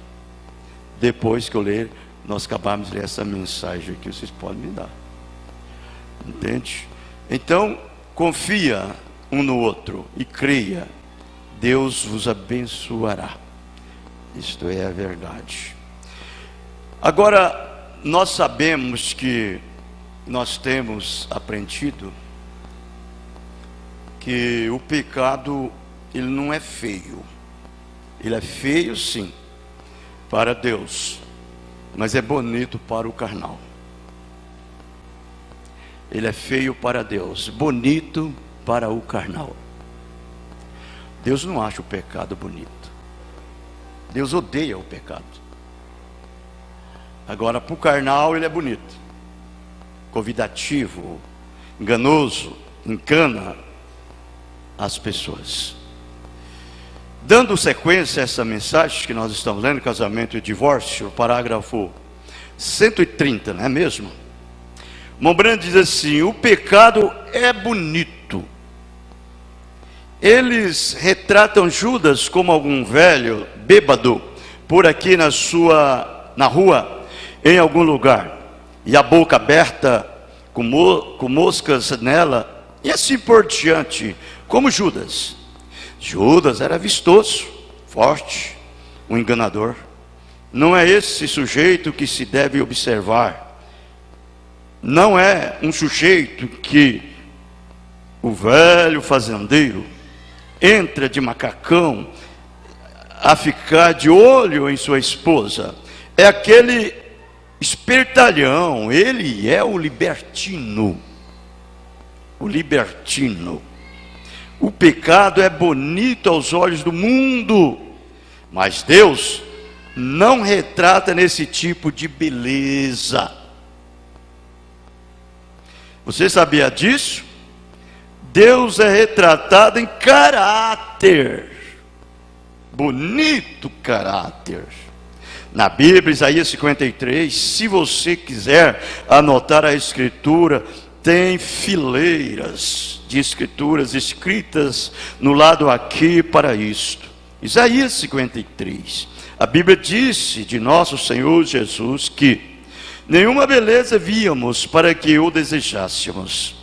Speaker 1: Depois que eu ler, nós acabamos de ler essa mensagem aqui, vocês podem me dar. Entende? Então, confia um no outro e creia. Deus vos abençoará. Isto é a verdade. Agora, nós sabemos que nós temos aprendido que o pecado, ele não é feio. Ele é feio sim, para Deus, mas é bonito para o carnal. Ele é feio para Deus, bonito para o carnal. Deus não acha o pecado bonito. Deus odeia o pecado. Agora, para o carnal ele é bonito, convidativo, enganoso, encana as pessoas. Dando sequência a essa mensagem que nós estamos lendo, casamento e divórcio, parágrafo 130, não é mesmo? Mombrand diz assim: o pecado é bonito. Eles retratam Judas como algum velho bêbado por aqui na rua, em algum lugar, e a boca aberta com moscas nela, e assim por diante, como Judas. Judas era vistoso, forte, um enganador. Não é esse sujeito que se deve observar. Não é um sujeito que o velho fazendeiro entra de macacão a ficar de olho em sua esposa. É aquele espertalhão, ele é o libertino. O libertino. O pecado é bonito aos olhos do mundo, mas Deus não retrata nesse tipo de beleza. Você sabia disso? Deus é retratado em caráter. Bonito caráter. Na Bíblia, Isaías 53, se você quiser anotar a escritura, tem fileiras de escrituras escritas no lado aqui para isto. Isaías 53. A Bíblia disse de nosso Senhor Jesus que nenhuma beleza víamos para que o desejássemos,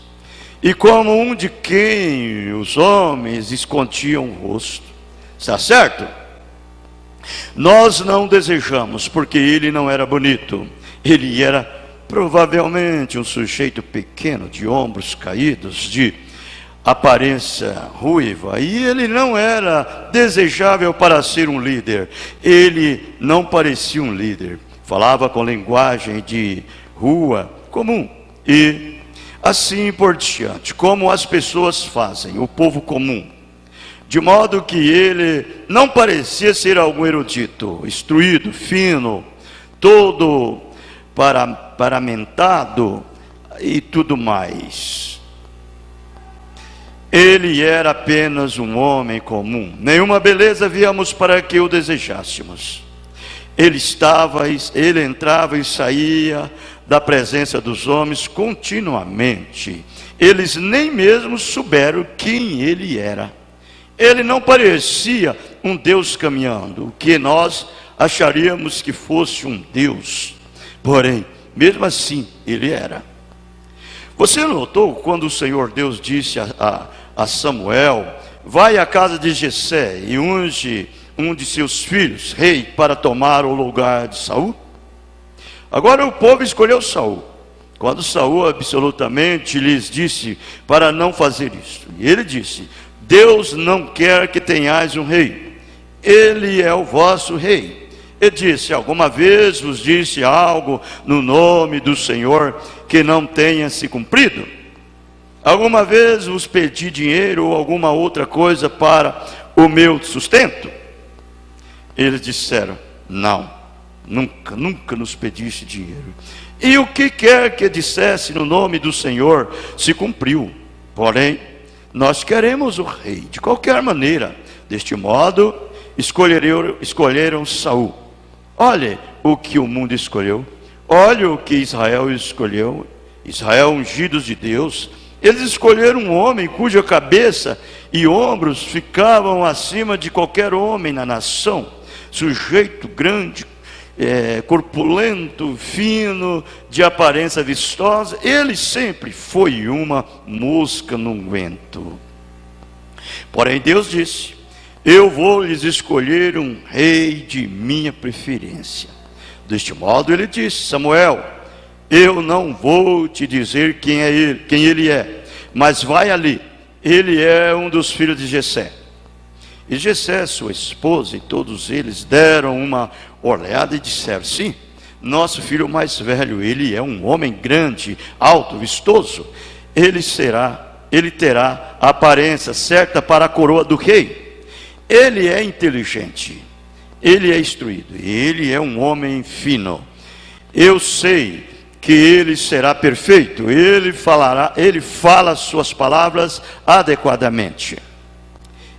Speaker 1: e como um de quem os homens escondiam o rosto. Está certo? Nós não desejamos, porque ele não era bonito. Ele era provavelmente um sujeito pequeno, de ombros caídos, de aparência ruiva, e ele não era desejável para ser um líder. Ele não parecia um líder, falava com linguagem de rua comum, e assim por diante, como as pessoas fazem, o povo comum. De modo que ele não parecia ser algum erudito, instruído, fino, todo paramentado e tudo mais. Ele era apenas um homem comum. Nenhuma beleza víamos para que o desejássemos. Ele entrava e saía da presença dos homens continuamente. Eles nem mesmo souberam quem ele era. Ele não parecia um Deus caminhando, o que nós acharíamos que fosse um Deus. Porém, mesmo assim, ele era. Você notou quando o Senhor Deus disse a Samuel: vai à casa de Jessé e unge um de seus filhos rei para tomar o lugar de Saul? Agora o povo escolheu Saul, quando Saul absolutamente lhes disse para não fazer isso. E ele disse: Deus não quer que tenhais um rei, ele é o vosso rei. Ele disse: alguma vez vos disse algo no nome do Senhor que não tenha se cumprido? Alguma vez vos pedi dinheiro ou alguma outra coisa para o meu sustento? Eles disseram: não, nunca nos pediste dinheiro. E o que quer que dissesse no nome do Senhor se cumpriu. Porém, nós queremos o rei de qualquer maneira. Deste modo, escolheram Saul. Olha o que o mundo escolheu. Olha o que Israel escolheu. Israel, ungidos de Deus. Eles escolheram um homem cuja cabeça e ombros ficavam acima de qualquer homem na nação. Sujeito grande, corpulento, fino, de aparência vistosa. Ele sempre foi uma mosca no vento. Porém Deus disse: eu vou lhes escolher um rei de minha preferência. Deste modo ele disse: Samuel, eu não vou te dizer quem ele é, mas vai ali, ele é um dos filhos de Jessé. E Jessé, sua esposa, e todos eles deram uma olhada e disseram: sim, nosso filho mais velho, ele é um homem grande, alto, vistoso. Ele terá a aparência certa para a coroa do rei. Ele é inteligente, ele é instruído, ele é um homem fino. Eu sei que ele será perfeito, ele fala suas palavras adequadamente.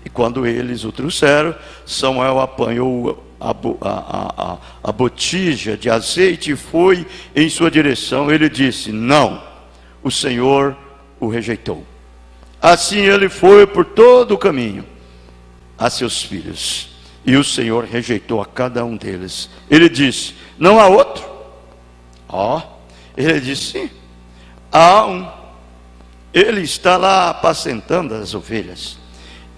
Speaker 1: E quando eles o trouxeram, Samuel apanhou a botija de azeite e foi em sua direção. Ele disse: não, o Senhor o rejeitou. Assim ele foi por todo o caminho a seus filhos, e o Senhor rejeitou a cada um deles. Ele disse: não há outro? Ele disse: sim, há um. Ele está lá apacentando as ovelhas.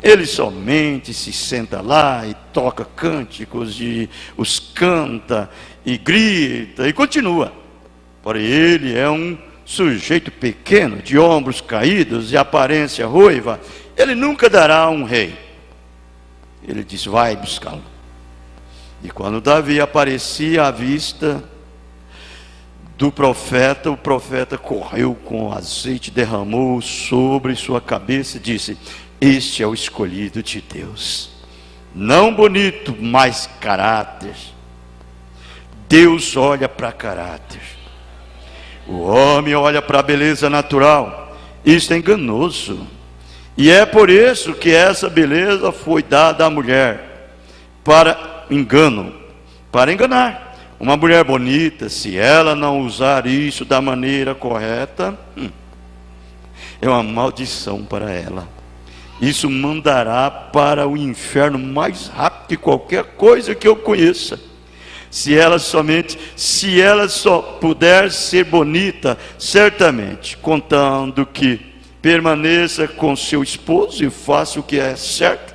Speaker 1: Ele somente se senta lá e toca cânticos, e os canta e grita e continua. Porém ele é um sujeito pequeno, de ombros caídos e aparência ruiva. Ele nunca dará um rei. Ele disse: vai buscá-lo. E quando Davi aparecia à vista, do profeta, o profeta correu com azeite, derramou sobre sua cabeça e disse: este é o escolhido de Deus. Não bonito, mas caráter. Deus olha para caráter. O homem olha para a beleza natural. Isso é enganoso. E é por isso que essa beleza foi dada à mulher, para engano, para enganar. Uma mulher bonita, se ela não usar isso da maneira correta, é uma maldição para ela. Isso mandará para o inferno mais rápido que qualquer coisa que eu conheça. Se ela só puder ser bonita, certamente, contando que permaneça com seu esposo e faça o que é certo,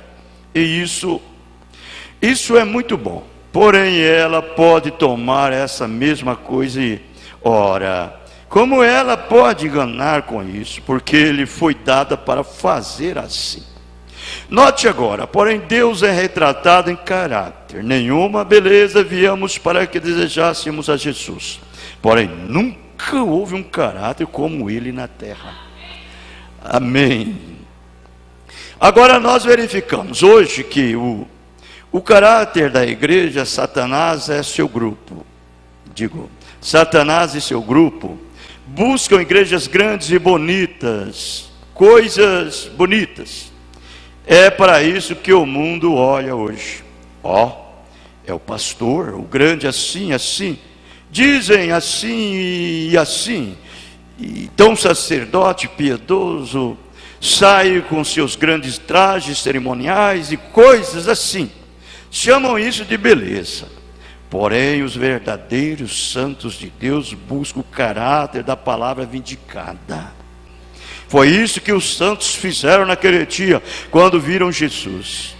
Speaker 1: e isso é muito bom. Porém, ela pode tomar essa mesma coisa e, ora, como ela pode enganar com isso? Porque ele foi dada para fazer assim. Note agora, porém Deus é retratado em caráter. Nenhuma beleza viemos para que desejássemos a Jesus. Porém, nunca houve um caráter como ele na terra. Amém. Agora nós verificamos hoje que o caráter da igreja, Satanás é seu grupo. Satanás e seu grupo buscam igrejas grandes e bonitas, coisas bonitas. É para isso que o mundo olha hoje. É o pastor, o grande assim, assim. Dizem assim e assim. Então, sacerdote piedoso sai com seus grandes trajes cerimoniais e coisas assim. Chamam isso de beleza. Porém, os verdadeiros santos de Deus buscam o caráter da palavra vindicada. Foi isso que os santos fizeram naquele dia, quando viram Jesus.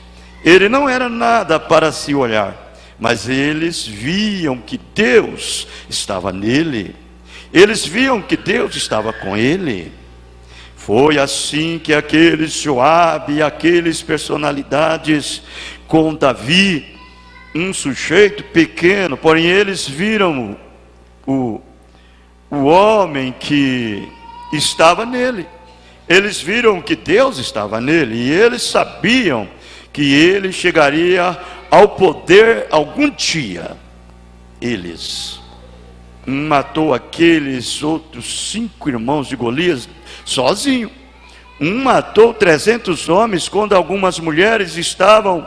Speaker 1: Ele não era nada para se olhar, mas eles viam que Deus estava nele. Eles viam que Deus estava com ele. Foi assim que aqueles Joabe e aqueles personalidades com Davi, um sujeito pequeno, porém eles viram o homem que estava nele. Eles viram que Deus estava nele e eles sabiam que ele chegaria ao poder algum dia. Matou aqueles outros 5 irmãos de Golias sozinho. Matou 300 homens quando algumas mulheres estavam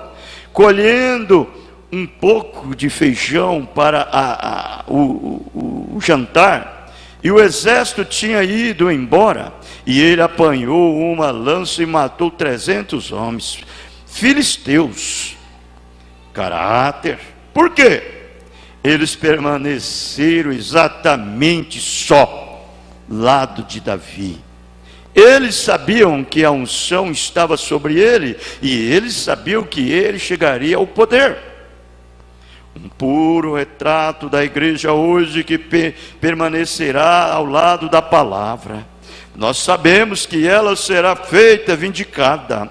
Speaker 1: colhendo um pouco de feijão para o jantar, e o exército tinha ido embora, e ele apanhou uma lança e matou 300 homens, filisteus. Caráter. Por quê? Eles permaneceram exatamente só lado de Davi. Eles sabiam que a unção estava sobre ele, e eles sabiam que ele chegaria ao poder. Um puro retrato da igreja hoje que permanecerá ao lado da palavra. Nós sabemos que ela será feita vindicada.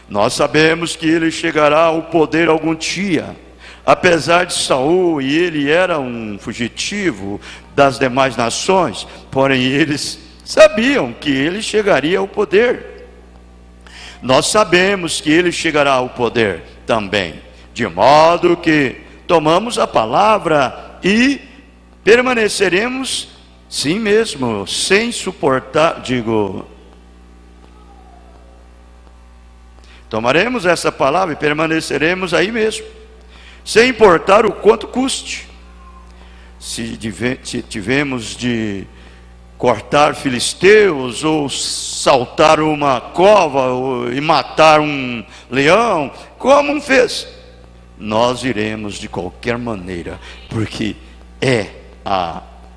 Speaker 1: Nós sabemos que ele chegará ao poder algum dia. Apesar de Saul, e ele era um fugitivo das demais nações, porém eles sabiam que ele chegaria ao poder. Nós sabemos que ele chegará ao poder também, de modo que tomamos a palavra e permaneceremos sim mesmo, sem suportar, tomaremos essa palavra e permaneceremos aí mesmo, sem importar o quanto custe. Se tivemos de cortar filisteus, ou saltar uma cova, e matar um leão, como fez, nós iremos de qualquer maneira, porque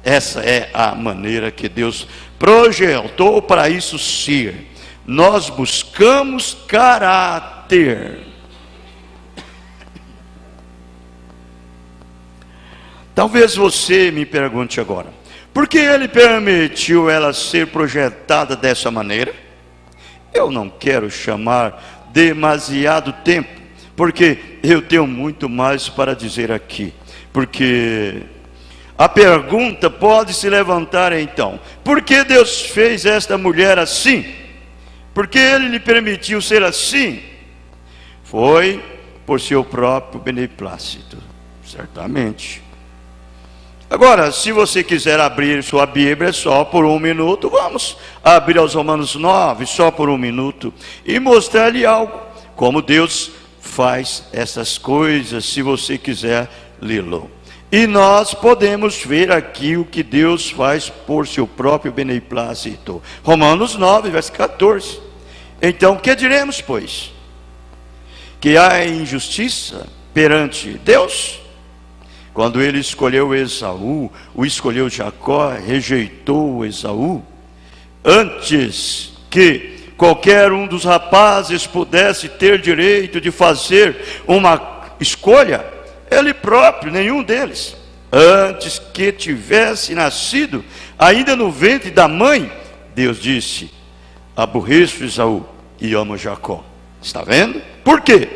Speaker 1: essa é a maneira que Deus projetou para isso ser. Nós buscamos caráter. Talvez você me pergunte agora: por que ele permitiu ela ser projetada dessa maneira? Eu não quero chamar demasiado tempo, porque eu tenho muito mais para dizer aqui. Porque A pergunta pode se levantar então: por que Deus fez esta mulher assim? Por que Ele lhe permitiu ser assim? Foi por seu próprio beneplácito, certamente. Agora, se você quiser abrir sua Bíblia só por um minuto, vamos abrir aos Romanos 9, só por um minuto, e mostrar-lhe algo, como Deus faz essas coisas, se você quiser lê-lo. E nós podemos ver aqui o que Deus faz por seu próprio beneplácito. Romanos 9, verso 14. Então, que diremos, pois? Que há injustiça perante Deus? Quando ele escolheu Esaú, o escolheu Jacó, rejeitou Esaú, antes que qualquer um dos rapazes pudesse ter direito de fazer uma escolha, ele próprio, nenhum deles, antes que tivesse nascido, ainda no ventre da mãe, Deus disse: aborreço Esaú e amo Jacó. Está vendo? Por quê?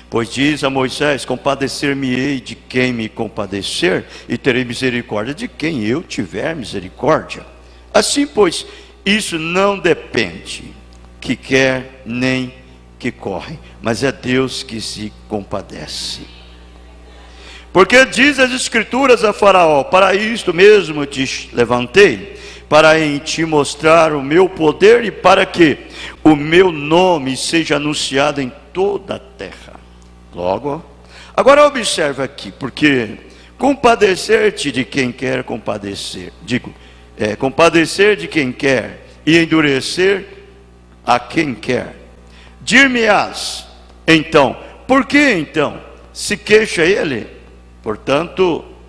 Speaker 1: Pois diz a Moisés: compadecer-me-ei de quem me compadecer, e terei misericórdia de quem eu tiver misericórdia. Assim, pois, isso não depende que quer nem que corre, mas é Deus que se compadece. Porque diz as Escrituras a Faraó: para isto mesmo te levantei, para em ti mostrar o meu poder, e para que o meu nome seja anunciado em toda a terra. Logo, agora observa aqui, porque compadecer-te de quem quer compadecer, compadecer de quem quer e endurecer a quem quer. Dir-me-ás, então, por que então se queixa ele?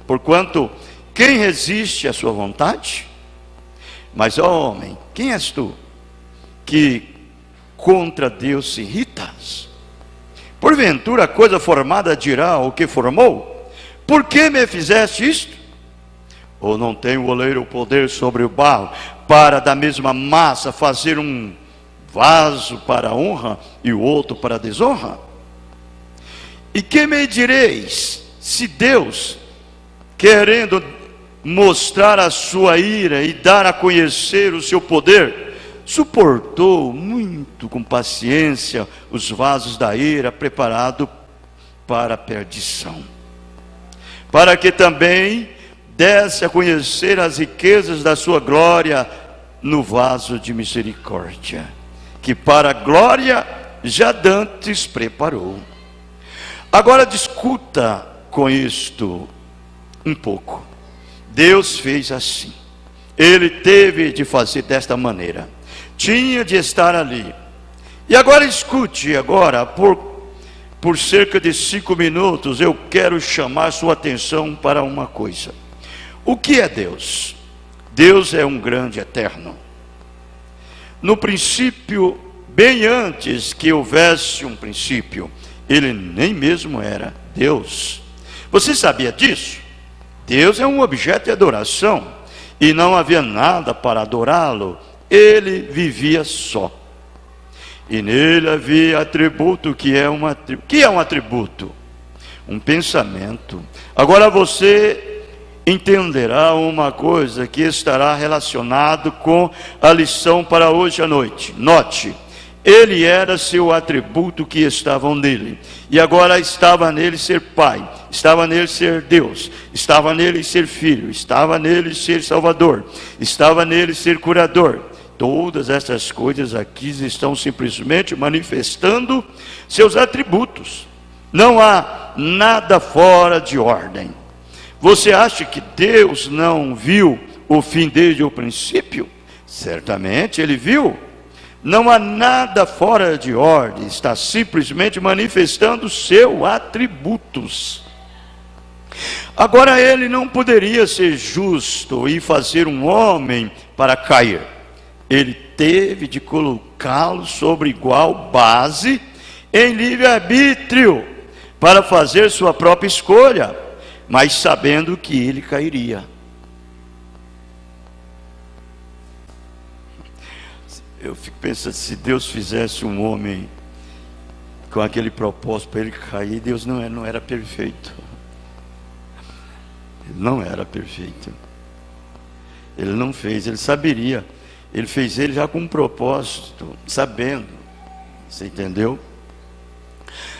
Speaker 1: Porquanto quem resiste à sua vontade? Mas, ó homem, quem és tu que contra Deus se irritas? Porventura a coisa formada dirá o que formou: por que me fizeste isto? Ou não tem o oleiro o poder sobre o barro, para da mesma massa fazer um vaso para a honra e o outro para a desonra? E que me direis, se Deus, querendo mostrar a sua ira e dar a conhecer o seu poder, suportou muito com paciência os vasos da ira preparado para a perdição, para que também desse a conhecer as riquezas da sua glória no vaso de misericórdia, que para a glória já dantes preparou. Agora discuta com isto um pouco. Deus fez assim, Ele teve de fazer desta maneira, tinha de estar ali. E agora escute, por cerca de 5 minutos, eu quero chamar sua atenção para uma coisa. O que é Deus? Deus é um grande eterno. No princípio, bem antes que houvesse um princípio, Ele nem mesmo era Deus. Você sabia disso? Deus é um objeto de adoração, e não havia nada para adorá-lo. Ele vivia só, e nele havia atributo que é um atributo? Um pensamento. Agora você entenderá uma coisa que estará relacionado com a lição para hoje à noite. Note, Ele era seu atributo que estavam nele, e agora estava nele ser Pai, estava nele ser Deus, estava nele ser Filho, estava nele ser Salvador, estava nele ser Curador. Todas essas coisas aqui estão simplesmente manifestando seus atributos. Não há nada fora de ordem. Você acha que Deus não viu o fim desde o princípio? Certamente Ele viu. Não há nada fora de ordem, está simplesmente manifestando seus atributos. Agora, Ele não poderia ser justo e fazer um homem para cair. Ele teve de colocá-lo sobre igual base, em livre-arbítrio, para fazer sua própria escolha, mas sabendo que ele cairia. Eu fico pensando, se Deus fizesse um homem com aquele propósito para ele cair, Deus não era perfeito. Ele não era perfeito. Ele não fez, ele saberia. Ele fez ele já com um propósito, sabendo. Você entendeu?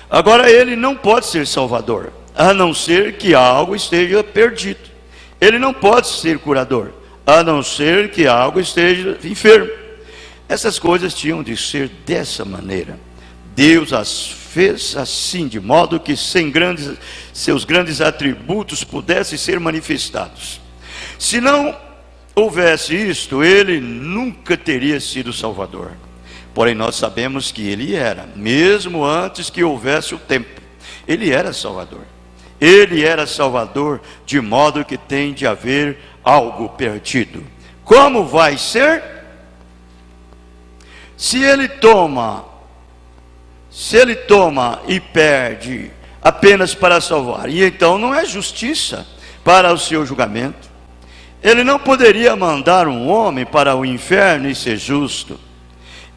Speaker 1: Agora ele não pode ser salvador, a não ser que algo esteja perdido. Ele não pode ser curador, a não ser que algo esteja enfermo. Essas coisas tinham de ser dessa maneira. Deus as fez assim, de modo que seus grandes atributos pudessem ser manifestados. Se não houvesse isto, ele nunca teria sido salvador. Porém, nós sabemos que ele era, mesmo antes que houvesse o tempo, ele era salvador. Ele era salvador, de modo que tem de haver algo perdido. Como vai ser? Se ele toma e perde apenas para salvar, e então não é justiça para o seu julgamento. Ele não poderia mandar um homem para o inferno e ser justo.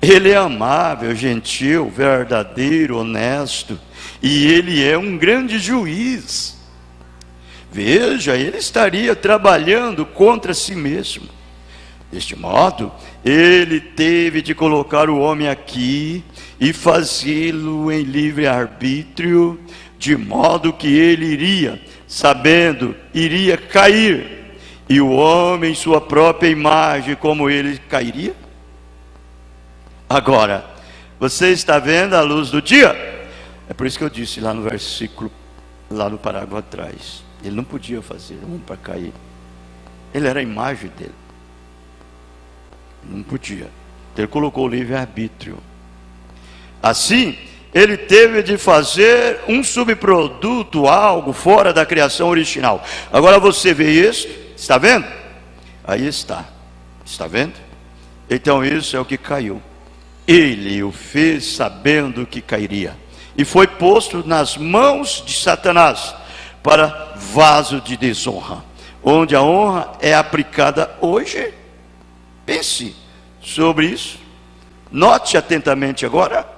Speaker 1: Ele é amável, gentil, verdadeiro, honesto, e ele é um grande juiz. Veja, ele estaria trabalhando contra si mesmo. Deste modo, ele teve de colocar o homem aqui e fazê-lo em livre arbítrio, de modo que ele iria, sabendo, iria cair, e o homem em sua própria imagem, como ele cairia? Agora, você está vendo a luz do dia? É por isso que eu disse lá no versículo, lá no parágrafo atrás, ele não podia fazer um para cair. Ele era a imagem dele. Não podia. Ele colocou o livre-arbítrio. Assim, ele teve de fazer um subproduto, algo fora da criação original. Agora você vê isso? Está vendo? Aí está. Está vendo? Então isso é o que caiu. Ele o fez sabendo que cairia. E foi posto nas mãos de Satanás para vaso de desonra. Onde a honra é aplicada hoje. Pense sobre isso. Note atentamente agora.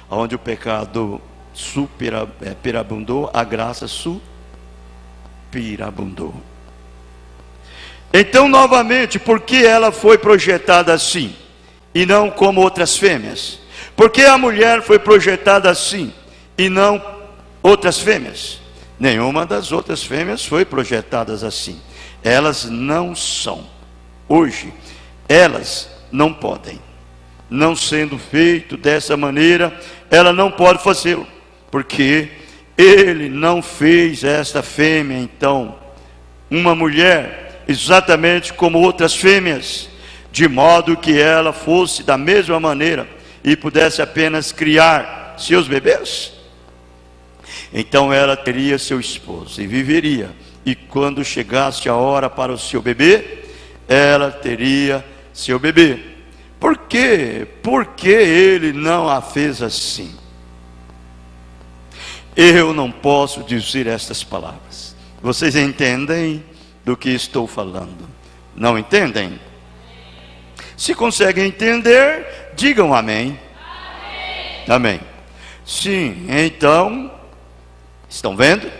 Speaker 1: Onde o pecado superabundou, a graça superabundou. Então, novamente, por que ela foi projetada assim, e não como outras fêmeas? Por que a mulher foi projetada assim, e não outras fêmeas? Nenhuma das outras fêmeas foi projetada assim. Elas não são. Hoje, elas não podem. Não sendo feito dessa maneira, ela não pode fazê-lo, porque ele não fez esta fêmea, então, uma mulher, exatamente como outras fêmeas, de modo que ela fosse da mesma maneira e pudesse apenas criar seus bebês. Então ela teria seu esposo e viveria, e quando chegasse a hora para o seu bebê, ela teria seu bebê. Por quê? Porque ele não a fez assim. Eu não posso dizer estas palavras. Vocês entendem do que estou falando? Não entendem? Se conseguem entender, digam amém. Amém. Sim, então, estão vendo?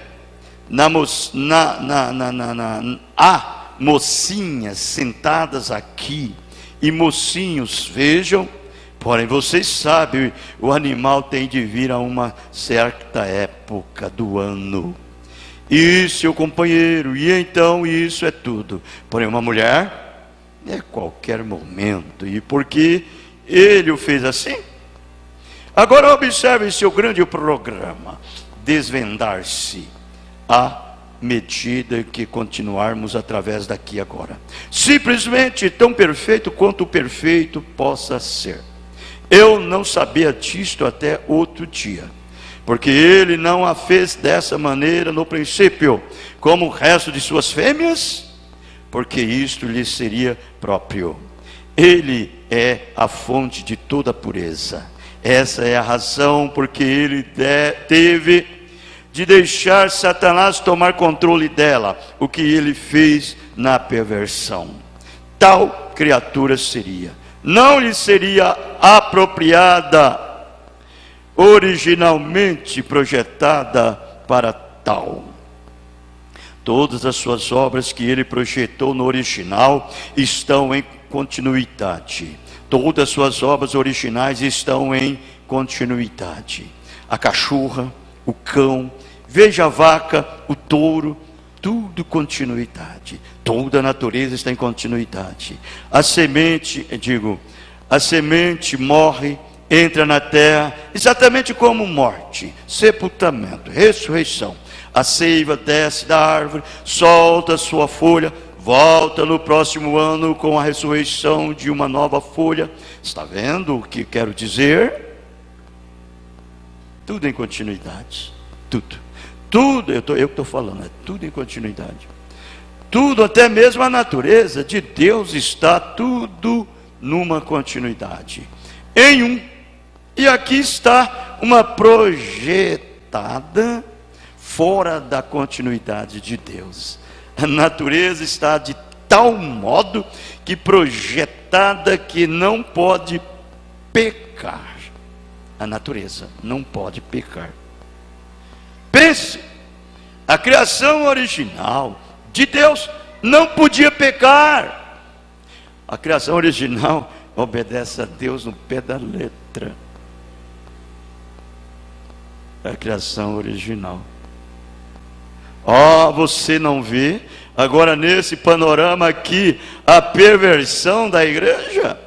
Speaker 1: Há mocinhas sentadas aqui, e mocinhos, vejam, porém vocês sabem, o animal tem de vir a uma certa época do ano, e seu companheiro, e então isso é tudo. Porém uma mulher, é qualquer momento, e porque ele o fez assim? Agora observe seu grande programa, desvendar-se à medida que continuarmos através daqui agora. Simplesmente tão perfeito quanto o perfeito possa ser. Eu não sabia disto até outro dia, porque ele não a fez dessa maneira no princípio, como o resto de suas fêmeas, porque isto lhe seria próprio. Ele é a fonte de toda pureza. Essa é a razão porque ele teve de deixar Satanás tomar controle dela, o que ele fez na perversão. Tal criatura não lhe seria apropriada, originalmente projetada para tal. Todas as suas obras que ele projetou no original estão em continuidade. Todas as suas obras originais estão em continuidade. A cachorra, o cão, veja a vaca, o touro, tudo continuidade. Toda a natureza está em continuidade. A semente morre, entra na terra, exatamente como morte, sepultamento, ressurreição. A seiva desce da árvore, solta sua folha, volta no próximo ano com a ressurreição de uma nova folha. Está vendo o que quero dizer? Tudo em continuidade. Tudo, eu que estou falando, é tudo em continuidade. Tudo, até mesmo a natureza de Deus, está tudo numa continuidade. E aqui está uma projetada fora da continuidade de Deus. A natureza está de tal modo que projetada que não pode pecar. A natureza não pode pecar. Pense, a criação original de Deus não podia pecar. A criação original obedece a Deus no pé da letra. A criação original. Você não vê agora nesse panorama aqui a perversão da igreja?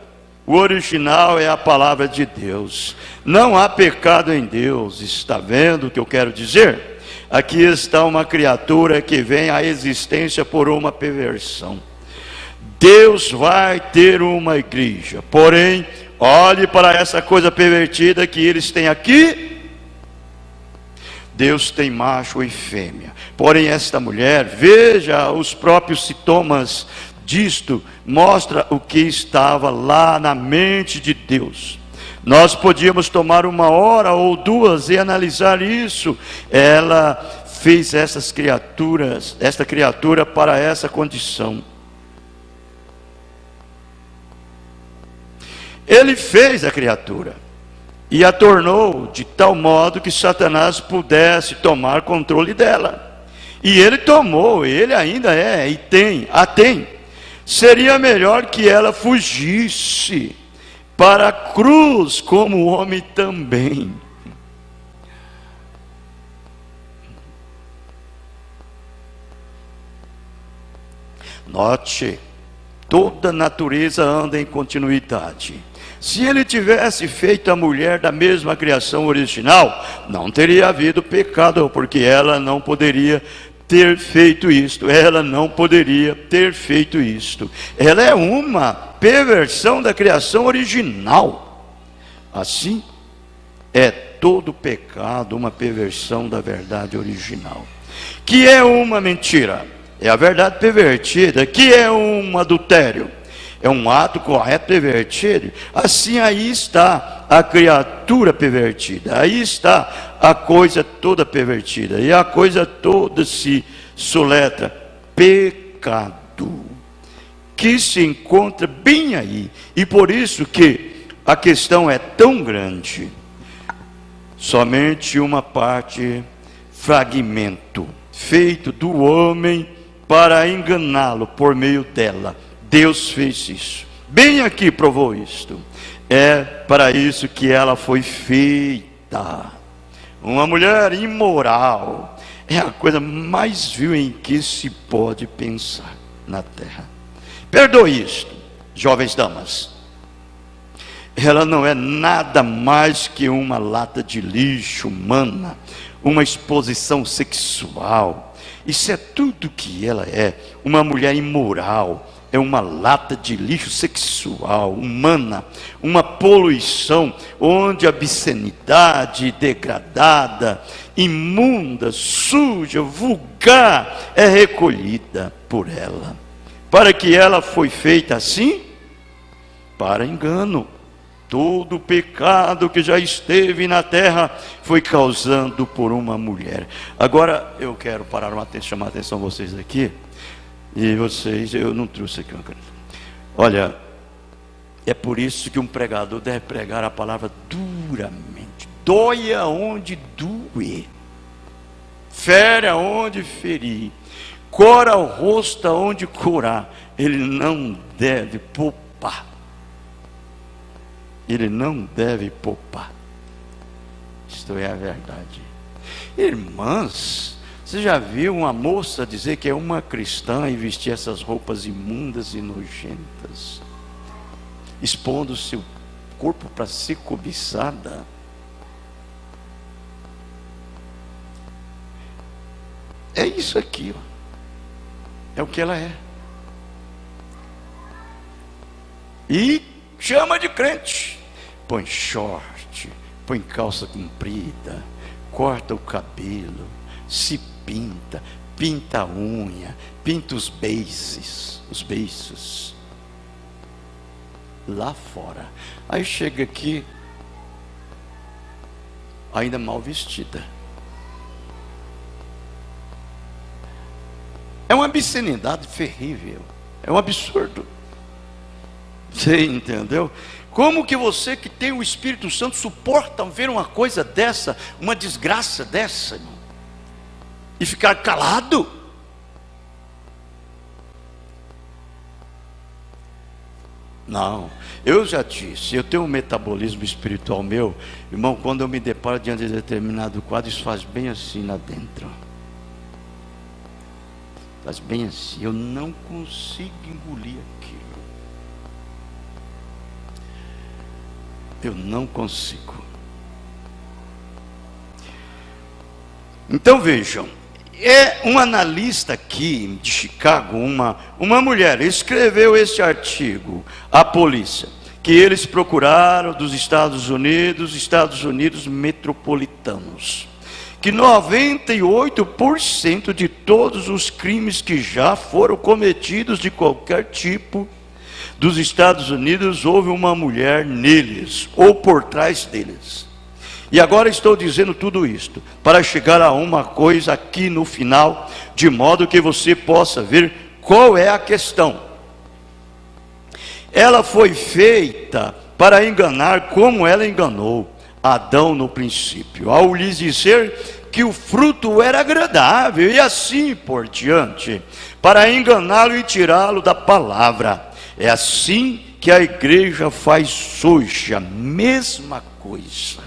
Speaker 1: O original é a palavra de Deus. Não há pecado em Deus. Está vendo o que eu quero dizer? Aqui está uma criatura que vem à existência por uma perversão. Deus vai ter uma igreja. Porém, olhe para essa coisa pervertida que eles têm aqui. Deus tem macho e fêmea. Porém, esta mulher, veja os próprios sintomas disto, mostra o que estava lá na mente de Deus. Nós podíamos tomar 1 hora ou 2 e analisar isso. Ela fez esta criatura para essa condição. Ele fez a criatura e a tornou de tal modo que Satanás pudesse tomar controle dela. E ele tomou, ele ainda a tem. Seria melhor que ela fugisse para a cruz, como o homem também. Note, toda a natureza anda em continuidade. Se ele tivesse feito a mulher da mesma criação original, não teria havido pecado, porque ela não poderia ter feito isto. Ela não poderia ter feito isto. Ela é uma perversão da criação original. Assim, é todo pecado uma perversão da verdade original, que é uma mentira. É a verdade pervertida, que é um adultério. É um ato correto pervertido. Assim, aí está a criatura pervertida. Aí está a coisa toda pervertida. E a coisa toda se soletra pecado, que se encontra bem aí. E por isso que a questão é tão grande. Somente uma parte, fragmento, feito do homem para enganá-lo por meio dela. Deus fez isso. Bem aqui provou isto. É para isso que ela foi feita. Uma mulher imoral. É a coisa mais vil em que se pode pensar na terra. Perdoe isto, jovens damas. Ela não é nada mais que uma lata de lixo humana, uma exposição sexual. Isso é tudo que ela é. Uma mulher imoral. É uma lata de lixo sexual, humana, uma poluição, onde a obscenidade degradada, imunda, suja, vulgar, é recolhida por ela. Para que ela foi feita assim? Para engano. Todo o pecado que já esteve na terra foi causado por uma mulher. Agora eu quero chamar a atenção de vocês aqui. E vocês, eu não trouxe aqui uma caneta. Olha, é por isso que um pregador deve pregar a palavra duramente. Dói aonde doer, fere aonde ferir, cora o rosto aonde curar, ele não deve poupar. Ele não deve poupar. Isto é a verdade. Irmãs, você já viu uma moça dizer que é uma cristã e vestir essas roupas imundas e nojentas, expondo o seu corpo para ser cobiçada? É isso aqui, ó. É o que ela é. E chama de crente. Põe short, põe calça comprida, corta o cabelo, se pinta, pinta a unha, pinta os beiços lá fora. Aí chega aqui ainda mal vestida. É uma obscenidade terrível, é um absurdo. Você entendeu? Como que você que tem o Espírito Santo suporta ver uma coisa dessa, uma desgraça dessa, irmão? E ficar calado? Não, eu já disse, eu tenho um metabolismo espiritual meu, irmão, quando eu me deparo diante de determinado quadro, isso faz bem assim lá dentro. Faz bem assim, eu não consigo engolir aquilo. Eu não consigo. Então vejam, é um analista aqui de Chicago, uma mulher, escreveu este artigo à polícia, que eles procuraram dos Estados Unidos metropolitanos, que 98% de todos os crimes que já foram cometidos de qualquer tipo dos Estados Unidos, houve uma mulher neles, ou por trás deles. E agora estou dizendo tudo isto, para chegar a uma coisa aqui no final, de modo que você possa ver qual é a questão. Ela foi feita para enganar como ela enganou Adão no princípio, ao lhes dizer que o fruto era agradável, e assim por diante, para enganá-lo e tirá-lo da palavra. É assim que a igreja faz hoje, a mesma coisa.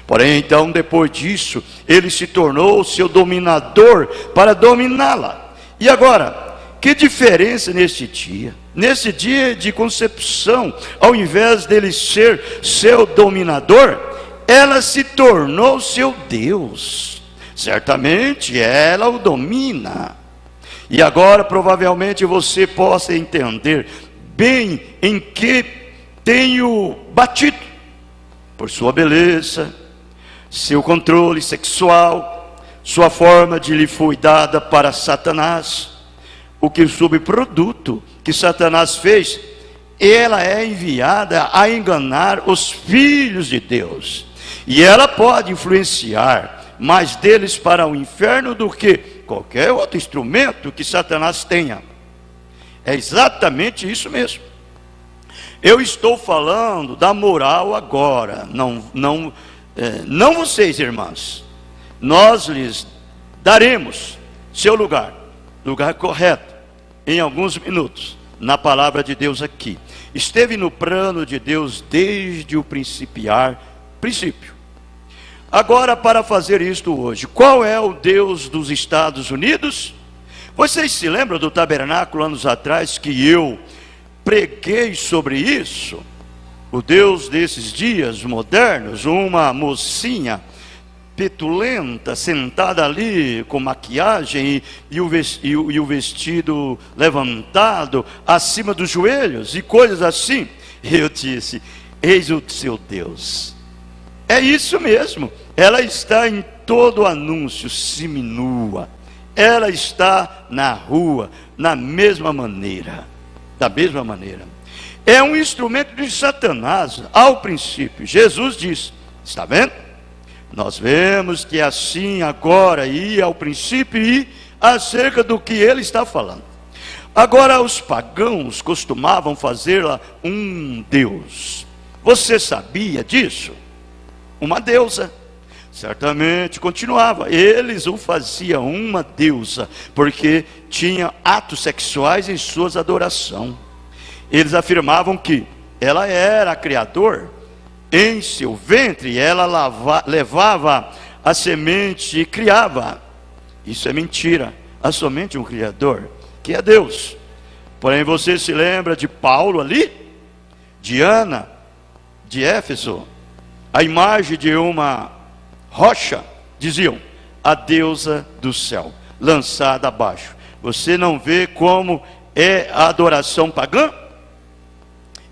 Speaker 1: Porém, então, depois disso, ele se tornou seu dominador para dominá-la. E agora, que diferença nesse dia? Nesse dia de concepção, ao invés dele ser seu dominador, ela se tornou seu Deus. Certamente ela o domina. E agora provavelmente você possa entender bem em que tenho batido. Por sua beleza, seu controle sexual, sua forma de lhe foi dada para Satanás. O que o subproduto que Satanás fez, ela é enviada a enganar os filhos de Deus. E ela pode influenciar mais deles para o inferno do que qualquer outro instrumento que Satanás tenha. É exatamente isso mesmo. Eu estou falando da moral agora, não vocês, irmãs. Nós lhes daremos seu lugar correto, em alguns minutos, na palavra de Deus aqui. Esteve no plano de Deus desde o princípio. Agora, para fazer isto hoje, qual é o Deus dos Estados Unidos? Vocês se lembram do tabernáculo anos atrás que eu preguei sobre isso? O Deus desses dias modernos, uma mocinha petulenta, sentada ali com maquiagem e o vestido levantado acima dos joelhos e coisas assim. Eu disse, eis o seu Deus. É isso mesmo, ela está em todo anúncio, seminua. Ela está na rua, da mesma maneira. É um instrumento de Satanás, ao princípio. Jesus disse, está vendo? Nós vemos que assim agora e ao princípio e acerca do que ele está falando. Agora os pagãos costumavam fazê-la um deus. Você sabia disso? Uma deusa. Certamente continuava. Eles o faziam uma deusa, porque tinha atos sexuais em suas adoração. Eles afirmavam que ela era criador em seu ventre, ela levava a semente e criava. Isso é mentira. Há somente um Criador, que é Deus. Porém, você se lembra de Paulo ali? De Ana, de Éfeso, a imagem de uma rocha, diziam, a deusa do céu, lançada abaixo. Você não vê como é a adoração pagã?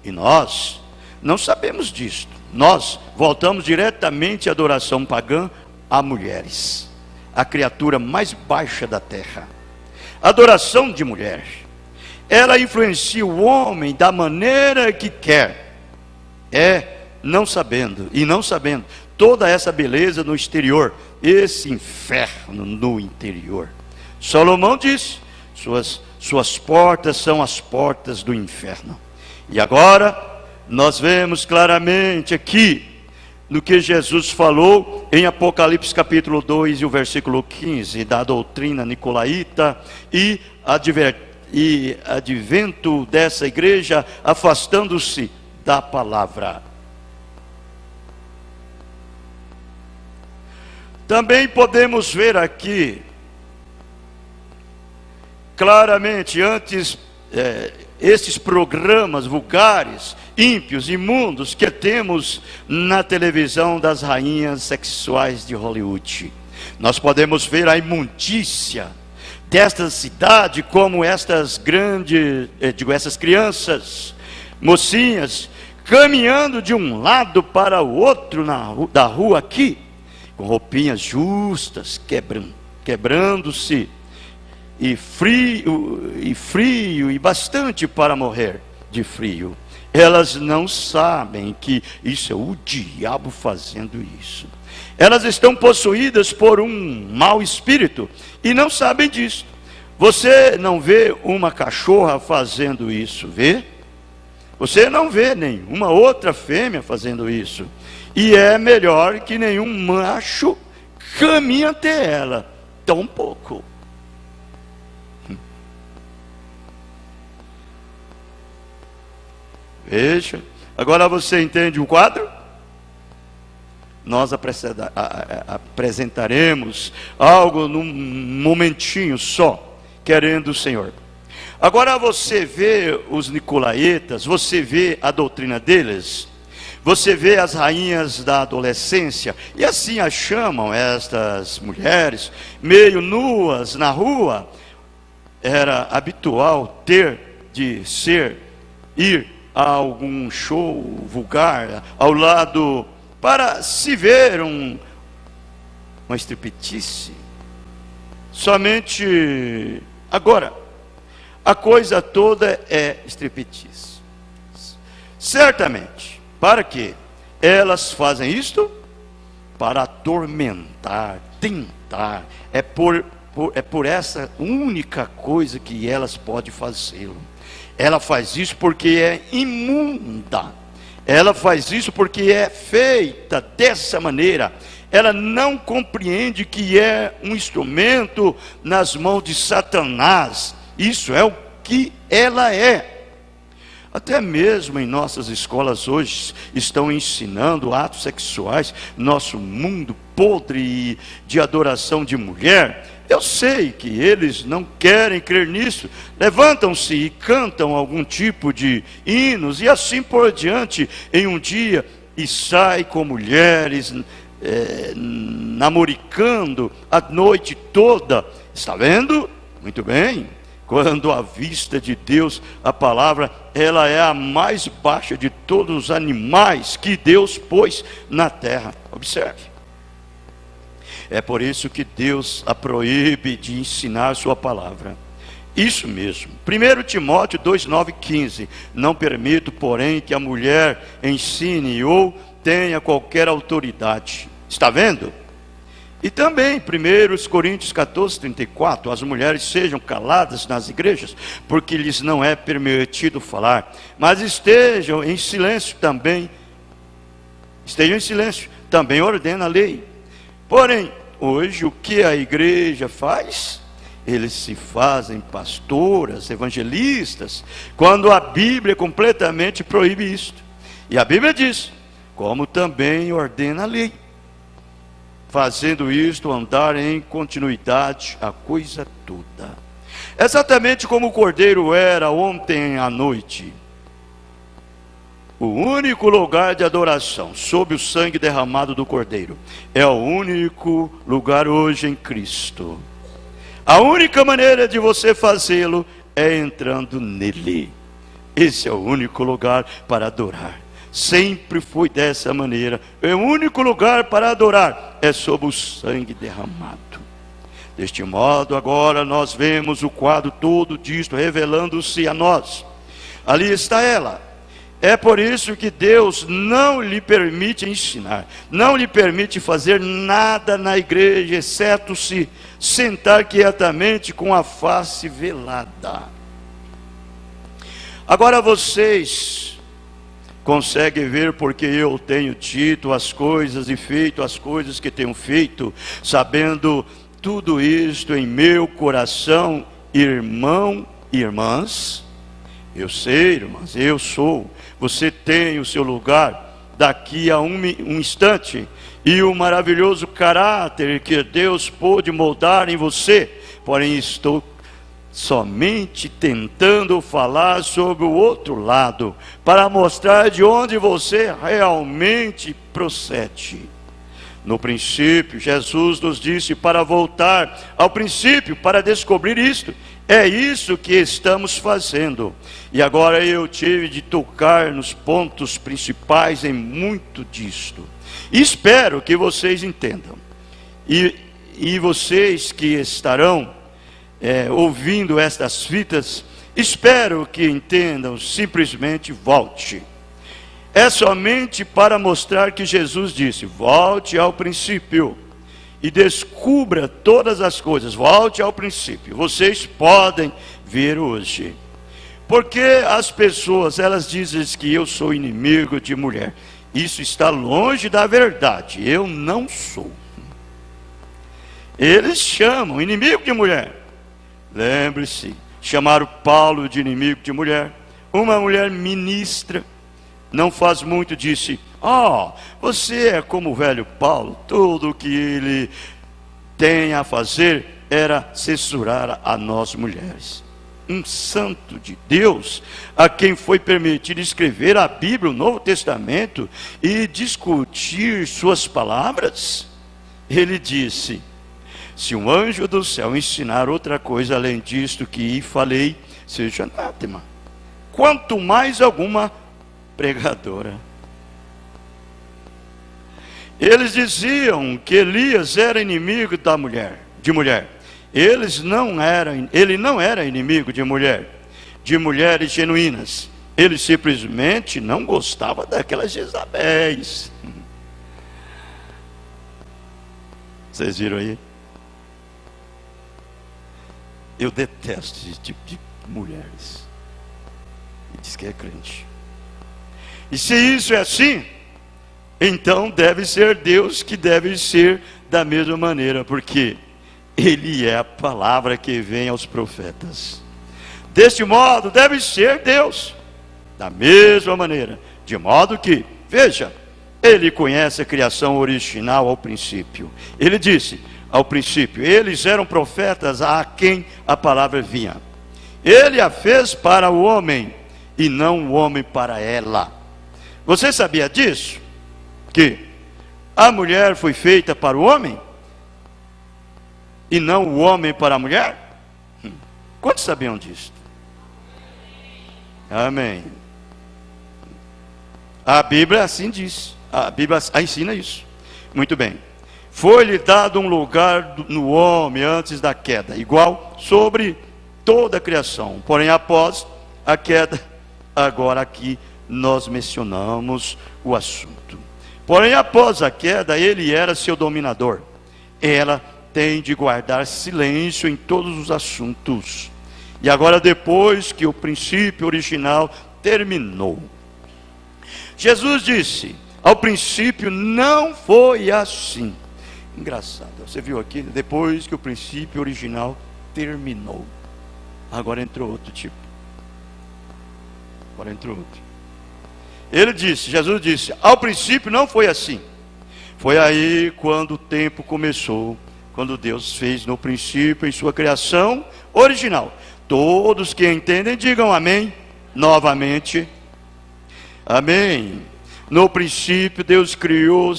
Speaker 1: E nós não sabemos disso. Nós voltamos diretamente à adoração pagã a mulheres, a criatura mais baixa da terra. A adoração de mulher, ela influencia o homem da maneira que quer, não sabendo toda essa beleza no exterior, esse inferno no interior. Salomão disse, suas portas são as portas do inferno. E agora, nós vemos claramente aqui, no que Jesus falou em Apocalipse capítulo 2 e o versículo 15, da doutrina nicolaíta e advento dessa igreja, afastando-se da palavra. Também podemos ver aqui, claramente, antes, esses programas vulgares, ímpios, imundos, que temos na televisão das rainhas sexuais de Hollywood. Nós podemos ver a imundícia desta cidade, como essas essas crianças, mocinhas, caminhando de um lado para o outro da rua aqui, com roupinhas justas, quebrando-se, e frio, e bastante para morrer de frio. Elas não sabem que isso é o diabo fazendo isso. Elas estão possuídas por um mau espírito e não sabem disso. Você não vê uma cachorra fazendo isso, vê? Você não vê nenhuma outra fêmea fazendo isso. E é melhor que nenhum macho caminhe até ela, tão pouco. Veja, agora você entende o quadro? Nós apresentaremos algo num momentinho só, querendo o Senhor. Agora você vê os nicolaítas, você vê a doutrina deles, você vê as rainhas da adolescência, e assim as chamam, estas mulheres, meio nuas na rua. Era habitual ir a algum show vulgar, ao lado, para se ver uma striptease. Somente agora, a coisa toda é striptease. Certamente, para quê? Elas fazem isto? Para atormentar, tentar. É por essa única coisa que elas podem fazê-lo. Ela faz isso porque é imunda. Ela faz isso porque é feita dessa maneira. Ela não compreende que é um instrumento nas mãos de Satanás. Isso é o que ela é. Até mesmo em nossas escolas hoje estão ensinando atos sexuais. Nosso mundo podre de adoração de mulher. Eu sei que eles não querem crer nisso. Levantam-se e cantam algum tipo de hinos e assim por diante em um dia, e sai com mulheres namoricando a noite toda. Está vendo? Muito bem. Quando à vista de Deus, a palavra, ela é a mais baixa de todos os animais que Deus pôs na terra. Observe. É por isso que Deus a proíbe de ensinar sua palavra. Isso mesmo. 1 Timóteo 2, 9 e 15. Não permito, porém, que a mulher ensine ou tenha qualquer autoridade. Está vendo? E também, 1 Coríntios 14, 34, as mulheres sejam caladas nas igrejas, porque lhes não é permitido falar, mas estejam em silêncio também. Estejam em silêncio, também ordena a lei. Porém, hoje o que a igreja faz? Eles se fazem pastoras, evangelistas, quando a Bíblia completamente proíbe isto. E a Bíblia diz, como também ordena a lei, fazendo isto andar em continuidade a coisa toda. Exatamente como o cordeiro era ontem à noite, o único lugar de adoração sob o sangue derramado do cordeiro, é o único lugar hoje em Cristo. A única maneira de você fazê-lo é entrando nele. Esse é o único lugar para adorar. Sempre foi dessa maneira. É o único lugar para adorar é sob o sangue derramado. Deste modo, agora nós vemos o quadro todo disto revelando-se a nós. Ali está ela. É por isso que Deus não lhe permite ensinar, não lhe permite fazer nada na igreja, exceto se sentar quietamente com a face velada. Agora vocês conseguem ver porque eu tenho dito as coisas e feito as coisas que tenho feito, sabendo tudo isto em meu coração, irmão e irmãs? Eu sei, irmãs, eu sou. Você tem o seu lugar daqui a um instante. E o maravilhoso caráter que Deus pôde moldar em você. Porém, estou somente tentando falar sobre o outro lado, para mostrar de onde você realmente procede. No princípio, Jesus nos disse para voltar ao princípio, para descobrir isto. É isso que estamos fazendo. E agora eu tive de tocar nos pontos principais em muito disto. Espero que vocês entendam. E vocês que estarão ouvindo estas fitas, espero que entendam, simplesmente volte. É somente para mostrar que Jesus disse, volte ao princípio. E descubra todas as coisas, volte ao princípio. Vocês podem ver hoje. Porque as pessoas, elas dizem que eu sou inimigo de mulher. Isso está longe da verdade, eu não sou. Eles chamam inimigo de mulher. Lembre-se, chamaram Paulo de inimigo de mulher. Uma mulher ministra, não faz muito, disse, você é como o velho Paulo, tudo o que ele tem a fazer era censurar a nós mulheres. Um santo de Deus, a quem foi permitido escrever a Bíblia, o Novo Testamento, e discutir suas palavras, ele disse, se um anjo do céu ensinar outra coisa além disto que falei, seja anátema, quanto mais alguma pregadora. Eles diziam que Elias era inimigo da mulher, de mulher. Ele não era inimigo de mulheres genuínas. Ele simplesmente não gostava daquelas Jezabéis. Vocês viram aí? Eu detesto esse tipo de mulheres. E diz que é crente. E se isso é assim, então deve ser Deus que deve ser da mesma maneira, porque Ele é a palavra que vem aos profetas. Deste modo deve ser Deus, da mesma maneira, de modo que, veja, Ele conhece a criação original ao princípio. Ele disse, ao princípio, eles eram profetas a quem a palavra vinha. Ele a fez para o homem, e não o homem para ela. Você sabia disso? Que a mulher foi feita para o homem e não o homem para a mulher? Quantos sabiam disso? Amém. A Bíblia assim diz. A Bíblia ensina isso. Muito bem. Foi-lhe dado um lugar no homem antes da queda, igual sobre toda a criação. Porém, após a queda, agora aqui nós mencionamos o assunto. Porém, após a queda, ele era seu dominador. Ela tem de guardar silêncio em todos os assuntos. E agora, depois que o princípio original terminou, Jesus disse, ao princípio não foi assim, Engraçado, você viu aqui, depois que o princípio original terminou, agora entrou outro tipo. Agora entrou outro. Ele disse, Jesus disse, ao princípio não foi assim. Foi aí quando o tempo começou, quando Deus fez no princípio em sua criação original. Todos que entendem, digam amém, novamente. Amém. No princípio Deus criou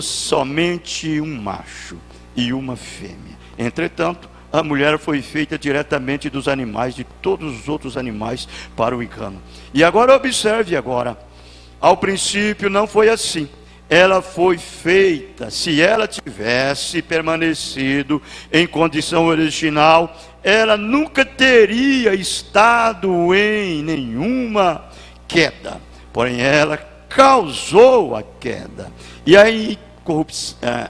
Speaker 1: somente um macho e uma fêmea. Entretanto, a mulher foi feita diretamente dos animais, de todos os outros animais, para o engano. E agora observe agora, ao princípio não foi assim. Ela foi feita, se ela tivesse permanecido em condição original, ela nunca teria estado em nenhuma queda. Porém, ela causou a queda. E a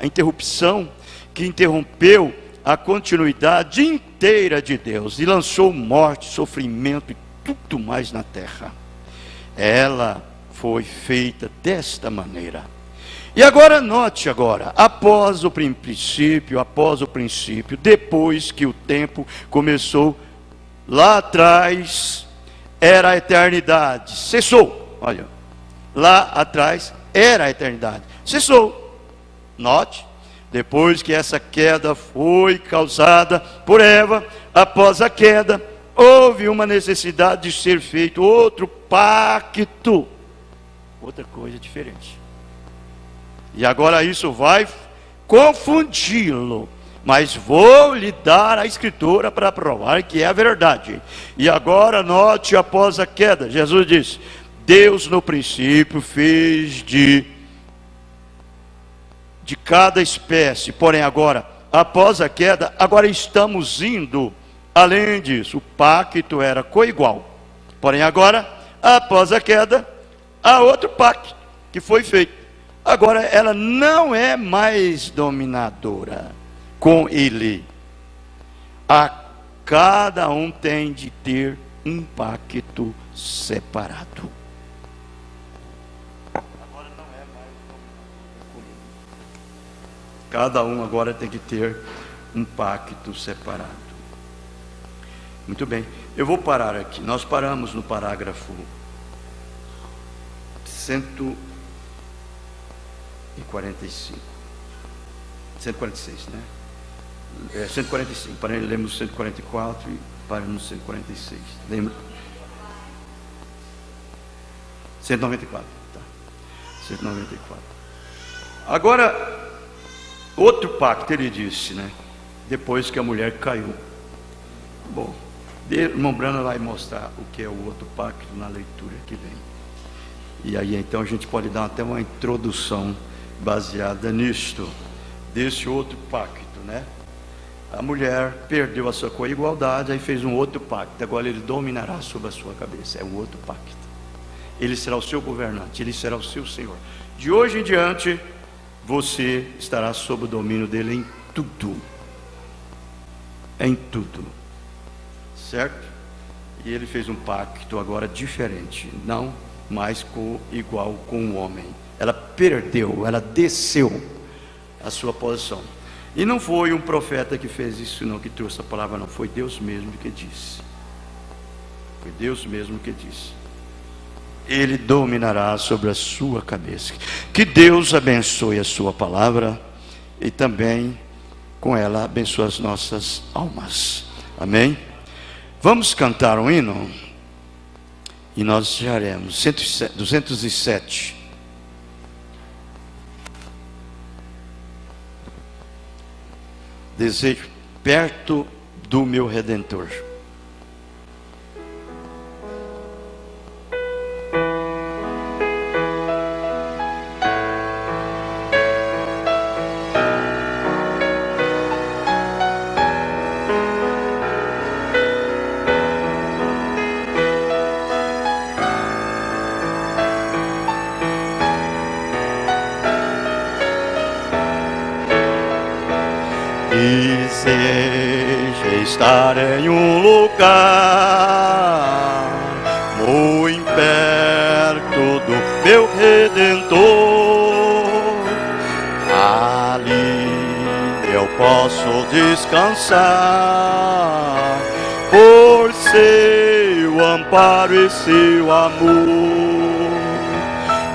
Speaker 1: interrupção que interrompeu a continuidade inteira de Deus e lançou morte, sofrimento e tudo mais na terra. Ela foi feita desta maneira. E agora note agora, após o princípio, depois que o tempo começou, lá atrás era a eternidade, cessou. Olha, lá atrás era a eternidade, cessou. Note, depois que essa queda foi causada por Eva, após a queda, houve uma necessidade de ser feito outro pacto, outra coisa diferente. E agora isso vai confundi-lo, mas vou lhe dar a escritura para provar que é a verdade. E agora note, após a queda, Jesus disse, Deus no princípio fez de cada espécie, porém agora, após a queda, agora estamos indo além disso. O pacto era coigual, porém agora, após a queda, há outro pacto que foi feito. Agora ela não é mais dominadora com ele. Cada um tem de ter um pacto separado. Agora não é mais dominadora com ele. Cada um agora tem de ter um pacto separado. Muito bem, eu vou parar aqui. Nós paramos no parágrafo 146, né? 145, lemos 144 e paramos no 146. Lembra? 194, tá. 194. Agora, outro pacto, ele disse, né? Depois que a mulher caiu. Bom, o irmão Brana vai mostrar o que é o outro pacto na leitura que vem. E aí então a gente pode dar até uma introdução baseada nisto, desse outro pacto, né? A mulher perdeu a sua coigualdade, aí fez um outro pacto. Agora ele dominará sobre a sua cabeça. É um outro pacto. Ele será o seu governante, ele será o seu senhor. De hoje em diante, você estará sob o domínio dele em tudo. Em tudo. Certo? E ele fez um pacto agora diferente, não mais igual com o homem. Ela perdeu, ela desceu a sua posição. E não foi um profeta que fez isso não, que trouxe a palavra não, foi Deus mesmo que disse. Foi Deus mesmo que disse. Ele dominará sobre a sua cabeça. Que Deus abençoe a sua palavra e também com ela abençoe as nossas almas. Amém? Vamos cantar um hino e nós encerraremos. 207. Desejo perto do meu Redentor. Deseja estar em um lugar muito perto do meu Redentor, descansar, por seu amparo e seu amor,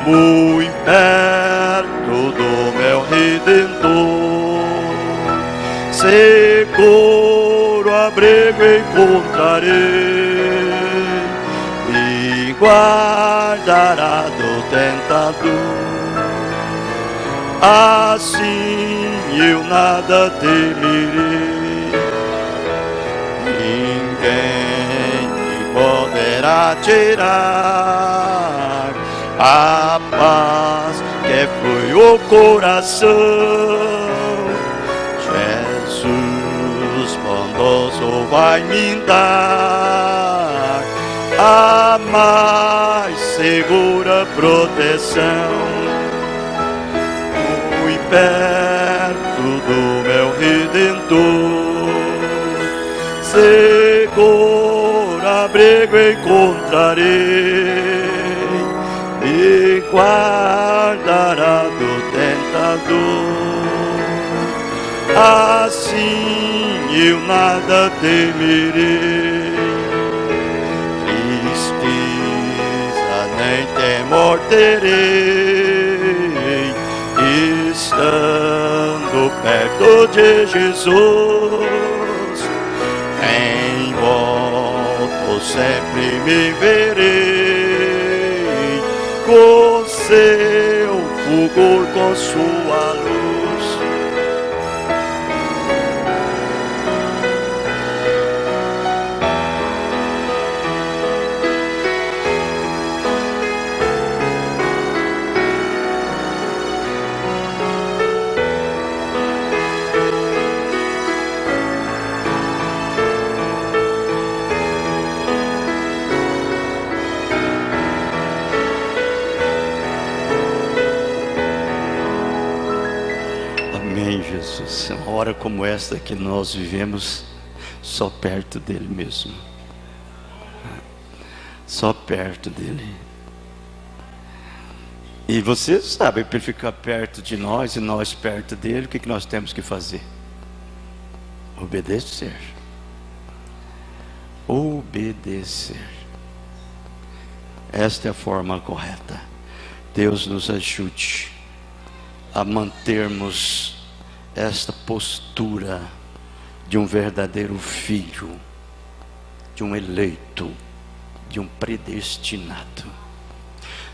Speaker 1: muito perto do meu Redentor, seguro abrigo encontrarei, me guardará do tentador. Assim eu nada temerei, ninguém me poderá tirar a paz que foi o coração. Jesus bondoso vai me dar a mais segura proteção, perto do meu Redentor, seguro abrigo encontrarei, e guardará do tentador. Assim eu nada temerei, tristeza nem temor terei, estando perto de Jesus, em volta sempre me verei, com seu fulgor, com sua luz. Jesus, uma hora como esta que nós vivemos, só perto dele mesmo, só perto dele. E você sabe, para ele ficar perto de nós e nós perto dele, o que nós temos que fazer? Obedecer. Obedecer. Esta é a forma correta. Deus nos ajude a mantermos esta postura de um verdadeiro filho, de um eleito, de um predestinado.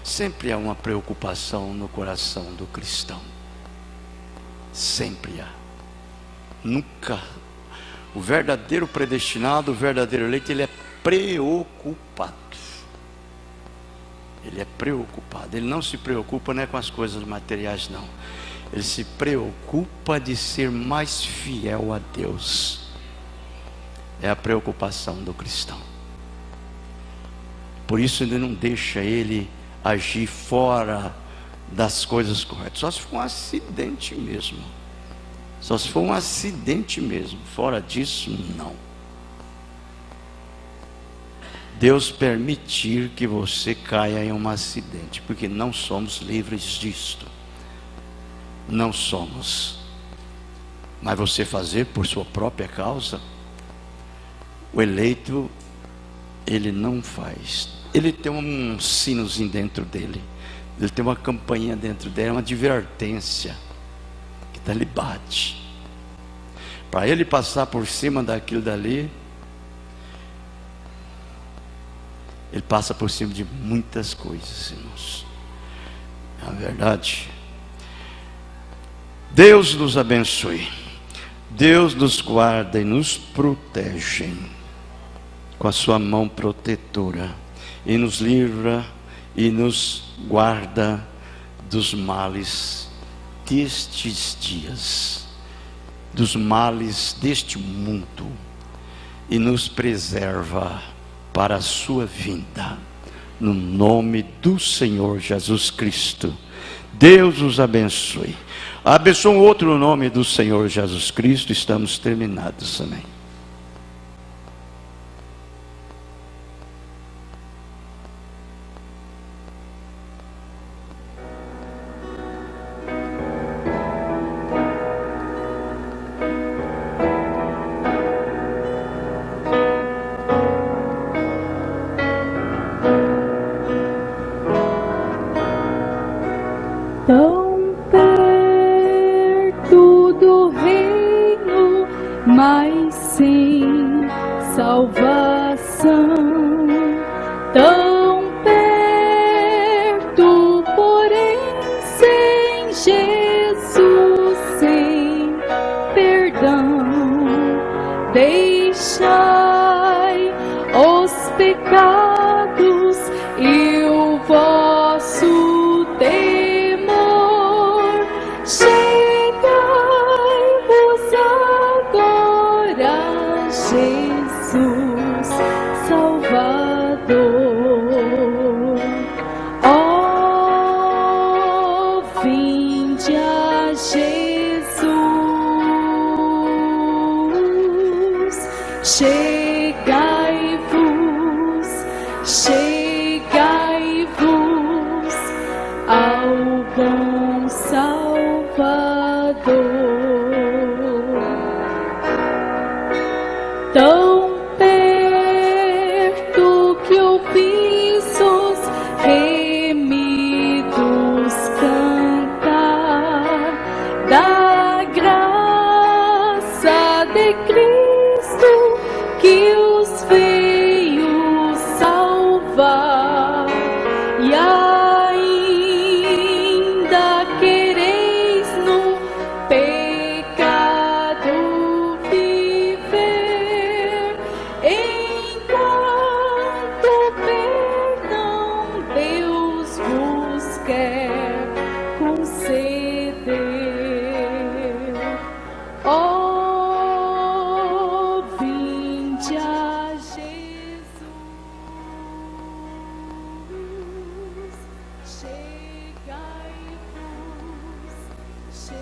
Speaker 1: Sempre há uma preocupação no coração do cristão, sempre há. Nunca. O verdadeiro predestinado, o verdadeiro eleito, ele é preocupado. Ele é preocupado. Ele não se preocupa com as coisas materiais, não. Ele se preocupa de ser mais fiel a Deus. É a preocupação do cristão. Por isso ele não deixa ele agir fora das coisas corretas. Só se for um acidente mesmo. Só se for um acidente mesmo. Fora disso, não. Deus permitir que você caia em um acidente, porque não somos livres disto. Não somos. Mas você fazer por sua própria causa, o eleito, ele não faz. Ele tem um sinozinho dentro dele, ele tem uma campainha dentro dele, uma advertência que ele bate. Para ele passar por cima daquilo dali, ele passa por cima de muitas coisas, irmãos. É a verdade. Deus nos abençoe. Deus nos guarda e nos protege com a sua mão protetora, e nos livra e nos guarda dos males destes dias, dos males deste mundo, e nos preserva para a sua vinda, no nome do Senhor Jesus Cristo. Deus os abençoe. Abençoe o outro nome do Senhor Jesus Cristo. Estamos terminados. Amém.
Speaker 2: quer conceder. Oh, vinde a Jesus, chegai-vos, chegai-vos.